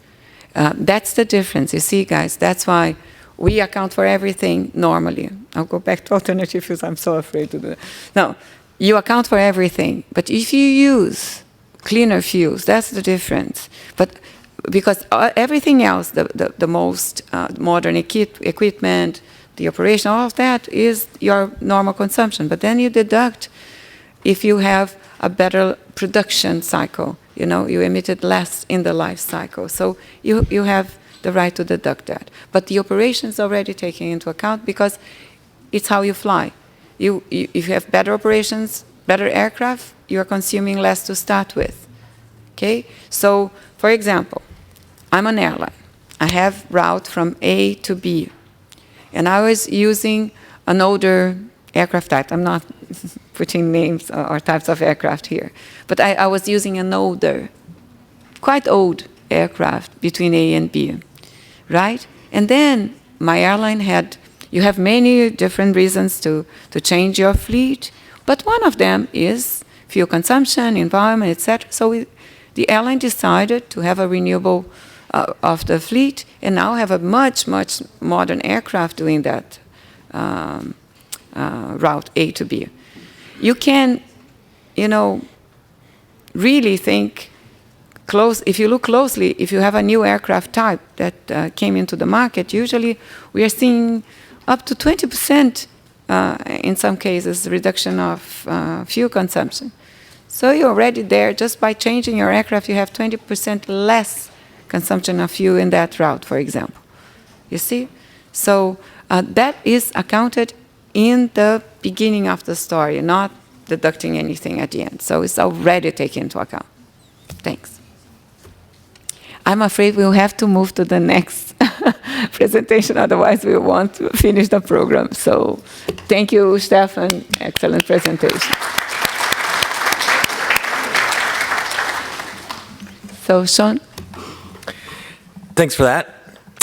That's the difference, you see, guys. That's why we account for everything normally. I'll go back to alternative fuels. I'm so afraid to do that. No, you account for everything. But if you use cleaner fuels, that's the difference. But because everything else, the most modern equipment, the operation, all of that is your normal consumption. But then you deduct if you have a better production cycle. You know, you emitted less in the life cycle. So you have the right to deduct that. But the operation is already taken into account because it's how you fly. If you have better operations, better aircraft, you are consuming less to start with. Okay? So, for example, I'm an airline. I have route from A to B. And I was using an older aircraft type. I'm not putting names or types of aircraft here. But I was using an older, quite old aircraft between A and B, right? And then my airline you have many different reasons to change your fleet, but one of them is fuel consumption, environment, etc. So the airline decided to have a renewable of the fleet and now have a much, much modern aircraft doing that route A to B. You can, really think close. If you look closely, if you have a new aircraft type that came into the market, usually we are seeing up to 20% in some cases reduction of fuel consumption. So you're already there. Just by changing your aircraft, you have 20% less consumption of fuel in that route, for example. You see? So that is accounted in the beginning of the story, not deducting anything at the end. So it's already taken into account. Thanks. I'm afraid we'll have to move to the next presentation, otherwise we won't finish the program. So thank you, Stefan. Excellent presentation. So, Sean? Thanks for that.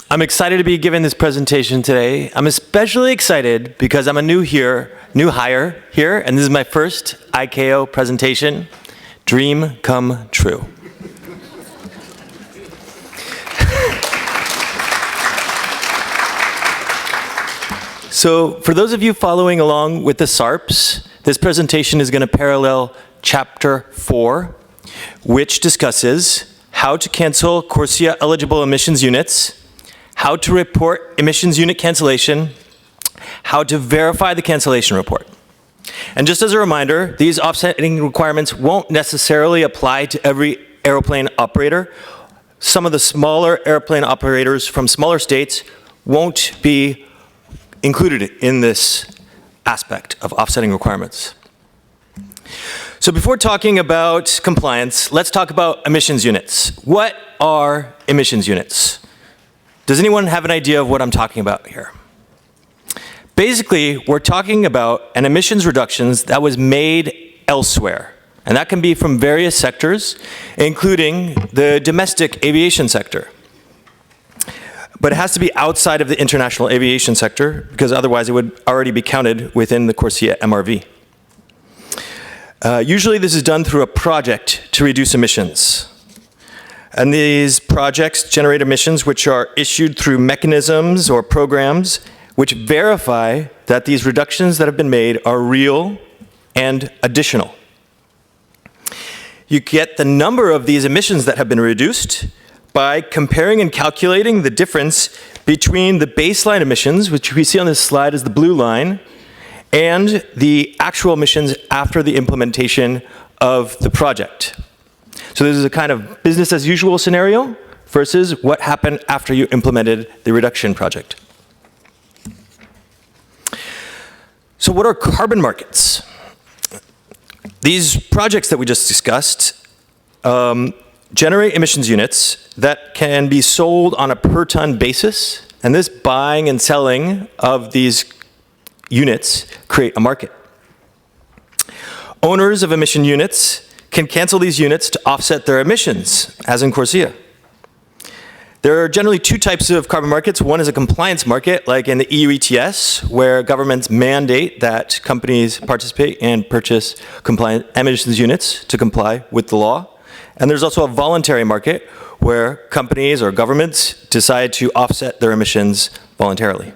I'm excited to be giving this presentation today. I'm especially excited because I'm a new hire here, and this is my first ICAO presentation. Dream come true. So for those of you following along with the SARPs, this presentation is going to parallel Chapter 4, which discusses how to cancel CORSIA eligible emissions units, how to report emissions unit cancellation, how to verify the cancellation report. And just as a reminder, these offsetting requirements won't necessarily apply to every airplane operator. Some of the smaller airplane operators from smaller states won't be included in this aspect of offsetting requirements. So before talking about compliance, let's talk about emissions units. What are emissions units? Does anyone have an idea of what I'm talking about here? Basically, we're talking about an emissions reductions that was made elsewhere. And that can be from various sectors, including the domestic aviation sector. But it has to be outside of the international aviation sector, because otherwise it would already be counted within the CORSIA MRV. Usually this is done through a project to reduce emissions. And these projects generate emissions which are issued through mechanisms or programs which verify that these reductions that have been made are real and additional. You get the number of these emissions that have been reduced by comparing and calculating the difference between the baseline emissions, which we see on this slide as the blue line, and the actual emissions after the implementation of the project. So this is a kind of business as usual scenario versus what happened after you implemented the reduction project. So what are carbon markets? These projects that we just discussed generate emissions units that can be sold on a per ton basis, and this buying and selling of these units create a market. Owners of emission units can cancel these units to offset their emissions, as in CORSIA. There are generally two types of carbon markets. One is a compliance market, like in the EU ETS, where governments mandate that companies participate and purchase compliant emissions units to comply with the law. And there's also a voluntary market, where companies or governments decide to offset their emissions voluntarily.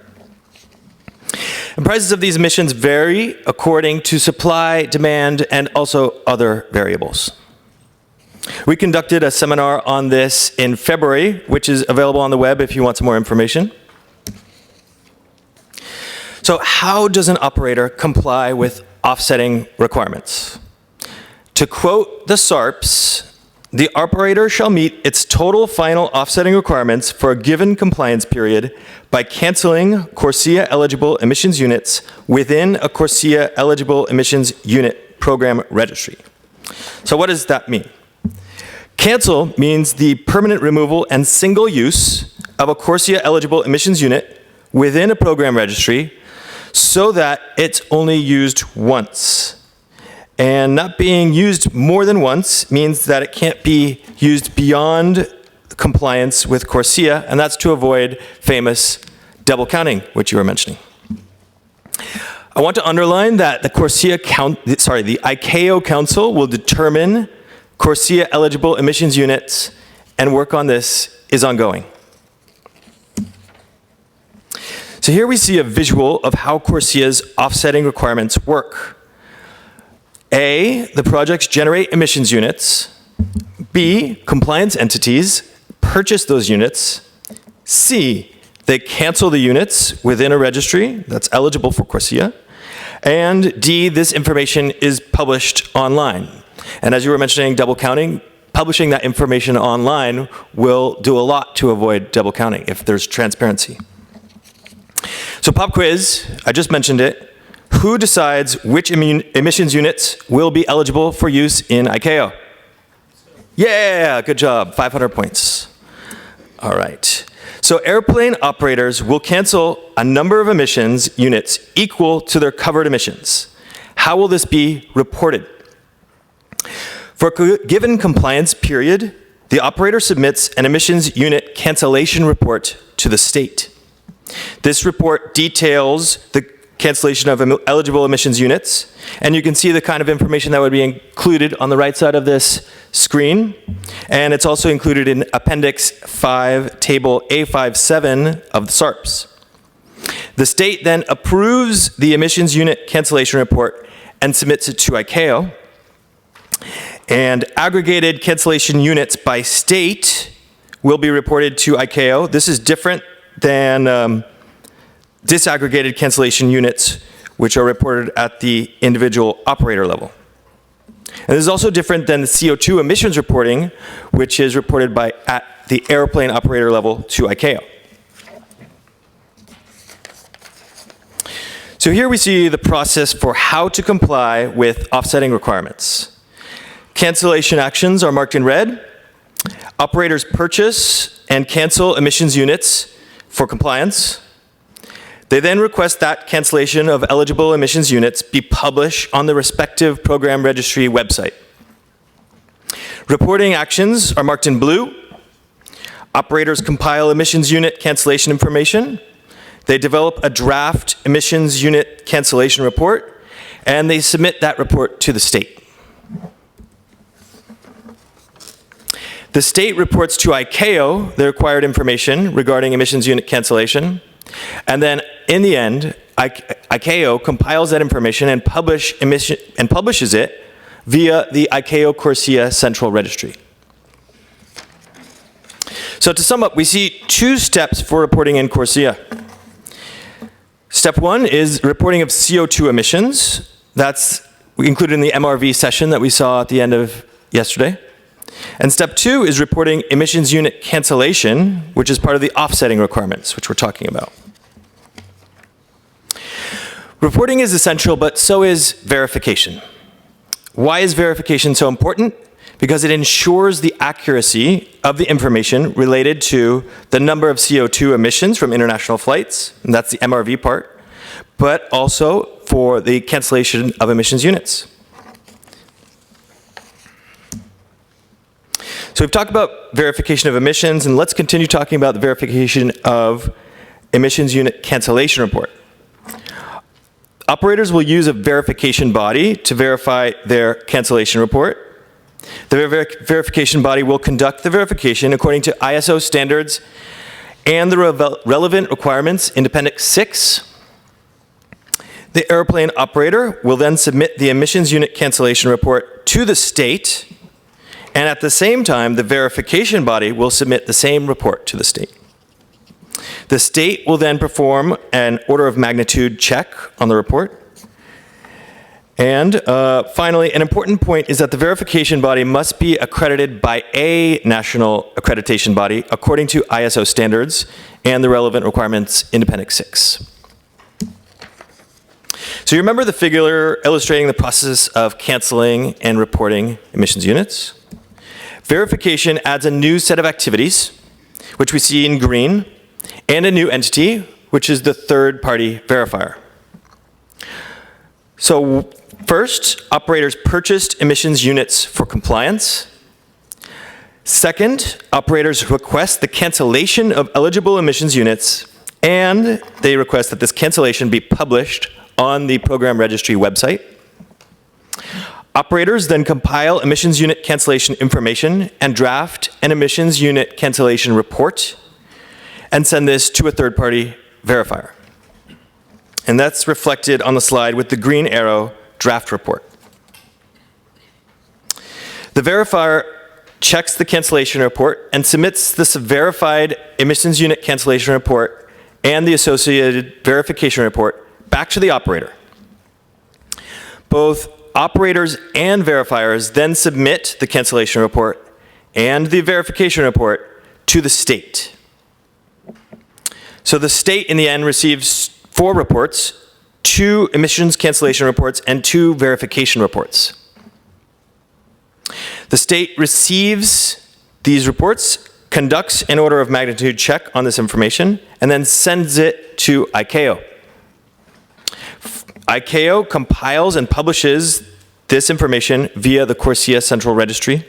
And prices of these emissions vary according to supply, demand, and also other variables. We conducted a seminar on this in February, which is available on the web if you want some more information. So how does an operator comply with offsetting requirements? To quote the SARPs, the operator shall meet its total final offsetting requirements for a given compliance period by canceling CORSIA eligible emissions units within a CORSIA eligible emissions unit program registry. So what does that mean? Cancel means the permanent removal and single use of a CORSIA eligible emissions unit within a program registry so that it's only used once. And not being used more than once means that it can't be used beyond compliance with CORSIA, and that's to avoid famous double counting, which you were mentioning. I want to underline that the the ICAO Council will determine CORSIA eligible emissions units, and work on this is ongoing. So here we see a visual of how CORSIA's offsetting requirements work. A, the projects generate emissions units. B, compliance entities purchase those units. C, they cancel the units within a registry that's eligible for CORSIA. And D, this information is published online. And as you were mentioning double counting, publishing that information online will do a lot to avoid double counting if there's transparency. So pop quiz, I just mentioned it. Who decides which emissions units will be eligible for use in ICAO? Yeah, good job, 500 points. All right. So airplane operators will cancel a number of emissions units equal to their covered emissions. How will this be reported? For a given compliance period, the operator submits an emissions unit cancellation report to the state. This report details the cancellation of eligible emissions units, and you can see the kind of information that would be included on the right side of this screen, and it's also included in Appendix 5, Table A57 of the SARPs. The state then approves the emissions unit cancellation report and submits it to ICAO, and aggregated cancellation units by state will be reported to ICAO. This is different than disaggregated cancellation units, which are reported at the individual operator level. And this is also different than the CO2 emissions reporting, which is reported at the airplane operator level to ICAO. So here we see the process for how to comply with offsetting requirements. Cancellation actions are marked in red. Operators purchase and cancel emissions units for compliance. They then request that cancellation of eligible emissions units be published on the respective program registry website. Reporting actions are marked in blue. Operators compile emissions unit cancellation information. They develop a draft emissions unit cancellation report, and they submit that report to the state. The state reports to ICAO the required information regarding emissions unit cancellation, and then in the end, ICAO compiles that information and publishes it via the ICAO CORSIA central registry. So to sum up, we see two steps for reporting in CORSIA. Step one is reporting of CO2 emissions. That's included in the MRV session that we saw at the end of yesterday. And step two is reporting emissions unit cancellation, which is part of the offsetting requirements, which we're talking about. Reporting is essential, but so is verification. Why is verification so important? Because it ensures the accuracy of the information related to the number of CO2 emissions from international flights, and that's the MRV part, but also for the cancellation of emissions units. So we've talked about verification of emissions, and let's continue talking about the verification of emissions unit cancellation report. Operators will use a verification body to verify their cancellation report. The verification body will conduct the verification according to ISO standards and the relevant requirements in Appendix 6. The airplane operator will then submit the emissions unit cancellation report to the state, and at the same time, the verification body will submit the same report to the state. The state will then perform an order of magnitude check on the report. And finally, an important point is that the verification body must be accredited by a national accreditation body according to ISO standards and the relevant requirements in Appendix 6. So you remember the figure illustrating the process of canceling and reporting emissions units? Verification adds a new set of activities, which we see in green, and a new entity, which is the third-party verifier. So first, operators purchased emissions units for compliance. Second, operators request the cancellation of eligible emissions units, and they request that this cancellation be published on the program registry website. Operators then compile emissions unit cancellation information and draft an emissions unit cancellation report and send this to a third-party verifier. And that's reflected on the slide with the green arrow draft report. The verifier checks the cancellation report and submits this verified emissions unit cancellation report and the associated verification report back to the operator. Both operators and verifiers then submit the cancellation report and the verification report to the state. So the state, in the end, receives 4 reports, 2 emissions cancellation reports, and 2 verification reports. The state receives these reports, conducts an order of magnitude check on this information, and then sends it to ICAO. ICAO compiles and publishes this information via the CORSIA central registry.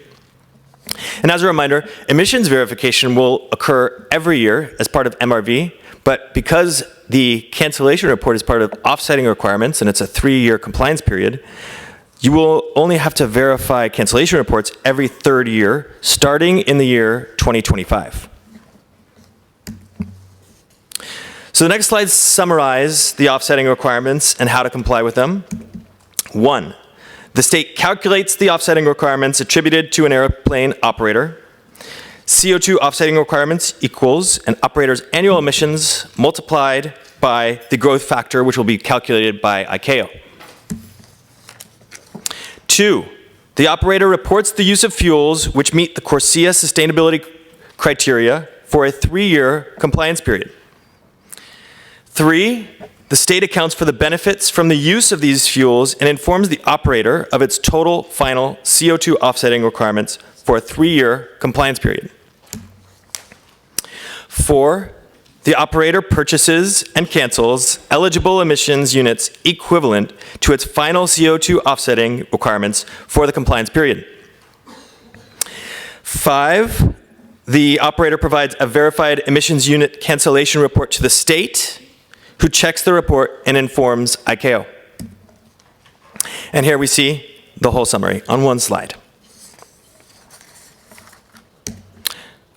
And as a reminder, emissions verification will occur every year as part of MRV, but because the cancellation report is part of offsetting requirements and it's a 3-year compliance period, you will only have to verify cancellation reports every 3rd year, starting in the year 2025. So the next slides summarize the offsetting requirements and how to comply with them. 1, the state calculates the offsetting requirements attributed to an airplane operator. CO2 offsetting requirements equals an operator's annual emissions multiplied by the growth factor, which will be calculated by ICAO. 2, the operator reports the use of fuels which meet the CORSIA sustainability criteria for a 3-year compliance period. 3, the state accounts for the benefits from the use of these fuels and informs the operator of its total final CO2 offsetting requirements for a 3-year compliance period. 4, the operator purchases and cancels eligible emissions units equivalent to its final CO2 offsetting requirements for the compliance period. 5, the operator provides a verified emissions unit cancellation report to the state, who checks the report and informs ICAO. And here we see the whole summary on one slide.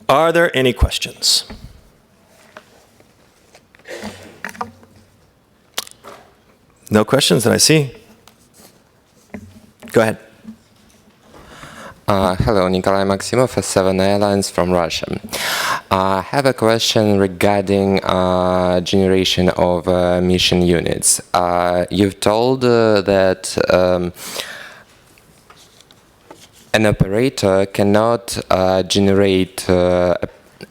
Are there any questions? No questions that I see. Go ahead. Hello, Nikolai Maximov, S7 Airlines from Russia. I have a question regarding generation of emission units. You've told that an operator cannot generate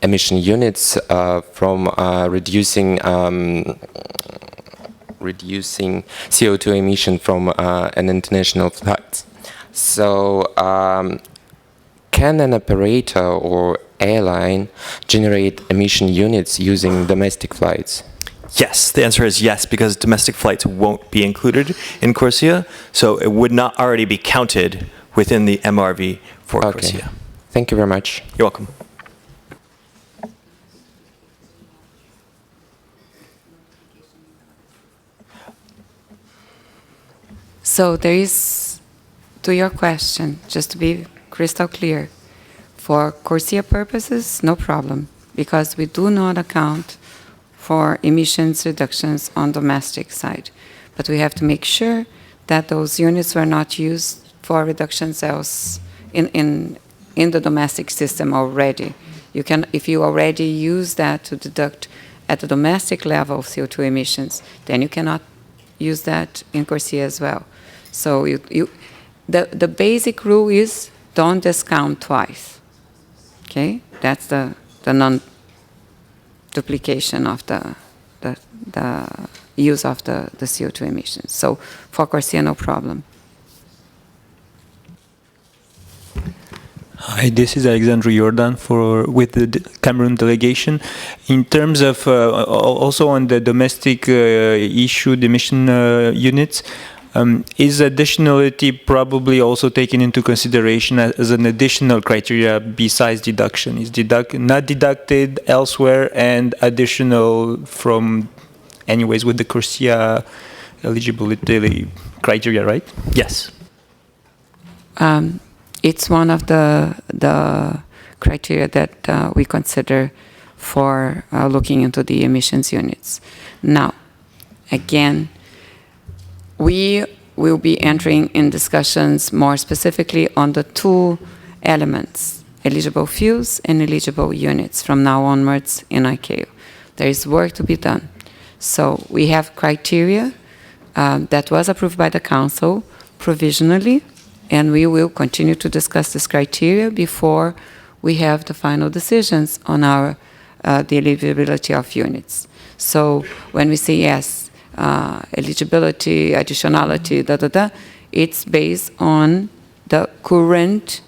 emission units from reducing CO2 emission from an international flight. So, can an operator or airline generate emission units using domestic flights? Yes, the answer is yes, because domestic flights won't be included in CORSIA, so it would not already be counted within the MRV for CORSIA. Thank you very much. You're welcome. So there is, to your question, just to be crystal clear, for CORSIA purposes, no problem, because we do not account for emissions reductions on domestic side. But we have to make sure that those units were not used for reductions else in the domestic system already. You can, if you already use that to deduct at the domestic level CO2 emissions, then you cannot use that in CORSIA as well. So the basic rule is don't discount twice. Okay, that's the non-duplication of the use of the CO2 emissions. So for CORSIA, no problem. Hi, this is Alexandru Jordan with the Cameroon delegation. In terms of also on the domestic issue, the emission units, is additionality probably also taken into consideration as an additional criteria besides deduction? Is not deducted elsewhere and additional from, anyways, with the CORSIA eligibility criteria, right? Yes. It's one of the criteria that we consider for looking into the emissions units. Now, again, we will be entering in discussions more specifically on the two elements, eligible fuels and eligible units from now onwards in ICAO. There is work to be done. So we have criteria that was approved by the Council provisionally, and we will continue to discuss this criteria before we have the final decisions on our the eligibility of units. So when we say yes, eligibility, additionality, it's based on the current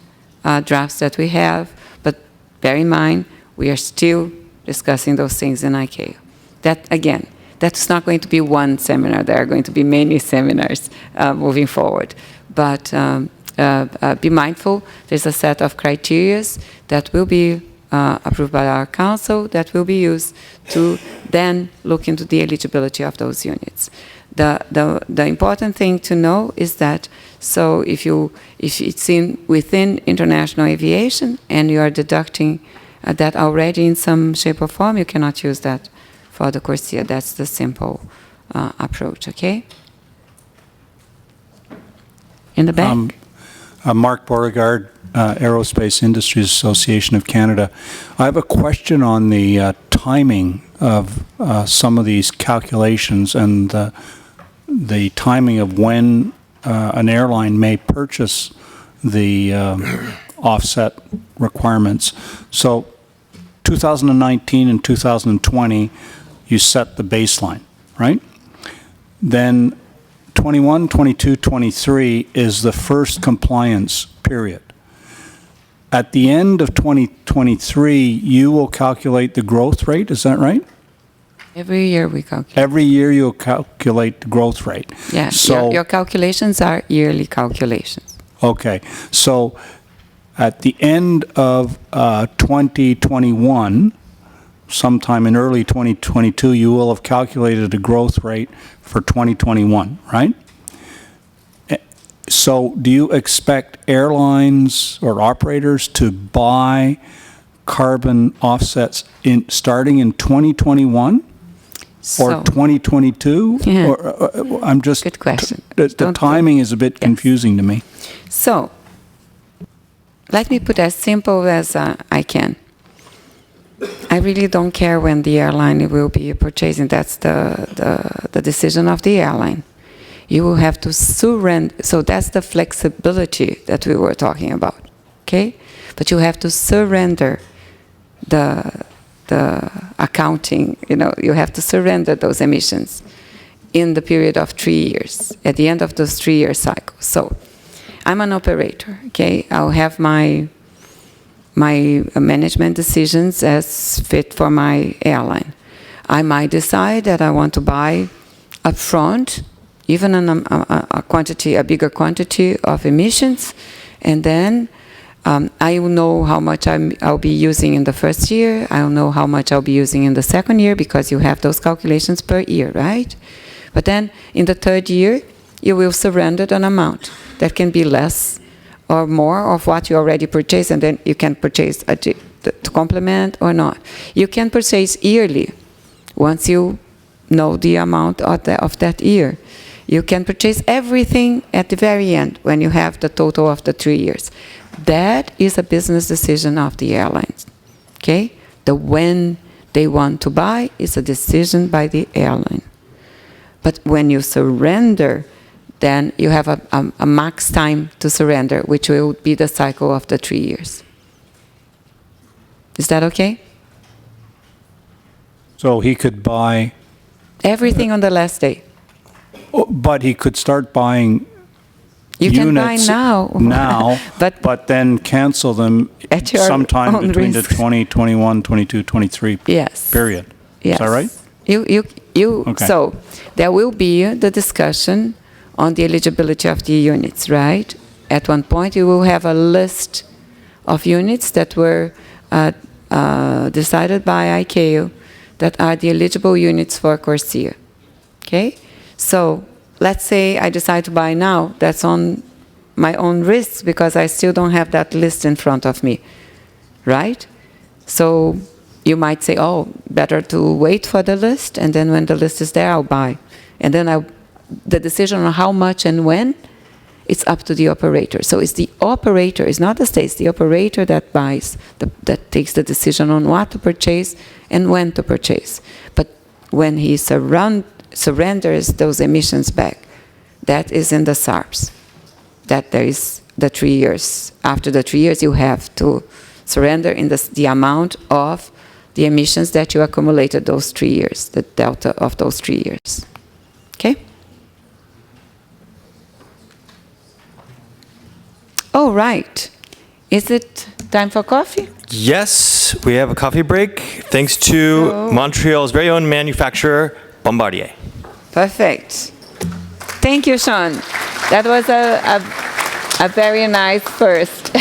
drafts that we have, but bear in mind, we are still discussing those things in ICAO. That, again, that's not going to be one seminar. There are going to be many seminars moving forward. But be mindful, there's a set of criteria that will be approved by our council that will be used to then look into the eligibility of those units. The important thing to know is that, so if it's within international aviation and you are deducting that already in some shape or form, you cannot use that for the CORSIA. That's the simple approach, okay? In the back. Mark Beauregard, Aerospace Industries Association of Canada. I have a question on the timing of some of these calculations and the timing of when an airline may purchase the offset requirements. So 2019 and 2020, you set the baseline, right? Then 21, 22, 23 is the first compliance period. At the end of 2023, you will calculate the growth rate, is that right? Every year we calculate. Every year you calculate the growth rate. Yeah, So, your calculations are yearly calculations. okay, so at the end of 2021, sometime in early 2022, you will have calculated a growth rate for 2021, right? So do you expect airlines or operators to buy carbon offsets starting in 2021? Or So- 2022? Yeah. Or, I'm just... Good question. The Don't- timing is a bit confusing to me. So, let me put as simple as I can. I really don't care when the airline will be purchasing. That's the decision of the airline. You will have to surrender. So that's the flexibility that we were talking about, okay? But you have to surrender the accounting. You have to surrender those emissions in the period of 3 years, at the end of those 3-year cycles. So I'm an operator, okay? I'll have my management decisions as fit for my airline. I might decide that I want to buy upfront, even a bigger quantity of emissions, and then I will know how much I'll be using in the first year. I'll know how much I'll be using in the second year, because you have those calculations per year, right? But then in the third year, you will surrender an amount that can be less or more of what you already purchased, and then you can purchase to complement or not. You can purchase yearly once you know the amount of that year. You can purchase everything at the very end when you have the total of the 3 years. That is a business decision of the airlines, okay? The when they want to buy is a decision by the airline. But when you surrender, then you have a max time to surrender, which will be the cycle of the 3 years. Is that okay? So he could buy, Everything on the last day. but he could start buying You can buy units now. now, But but then cancel them At your sometime own between the risk. 2021, 22, 23 Yes. period. Yes. Is that right? Okay. So there will be the discussion on the eligibility of the units, right? At one point, you will have a list of units that were decided by ICAO that are the eligible units for CORSIA, okay? So let's say I decide to buy now. That's on my own risk, because I still don't have that list in front of me, right? So you might say, oh, better to wait for the list, and then when the list is there, I'll buy. And then the decision on how much and when, it's up to the operator. So it's the operator, it's not the state, it's the operator that buys, that takes the decision on what to purchase and when to purchase. But when he surrenders those emissions back, that is in the SARPs. That there is the 3 years. After the 3 years, you have to surrender in the amount of the emissions that you accumulated those 3 years, the delta of those 3 years. Okay? All right. Is it time for coffee? Yes, we have a coffee break, thanks to Montreal's very own manufacturer, Bombardier. Perfect. Thank you, Sean. That was a very nice first.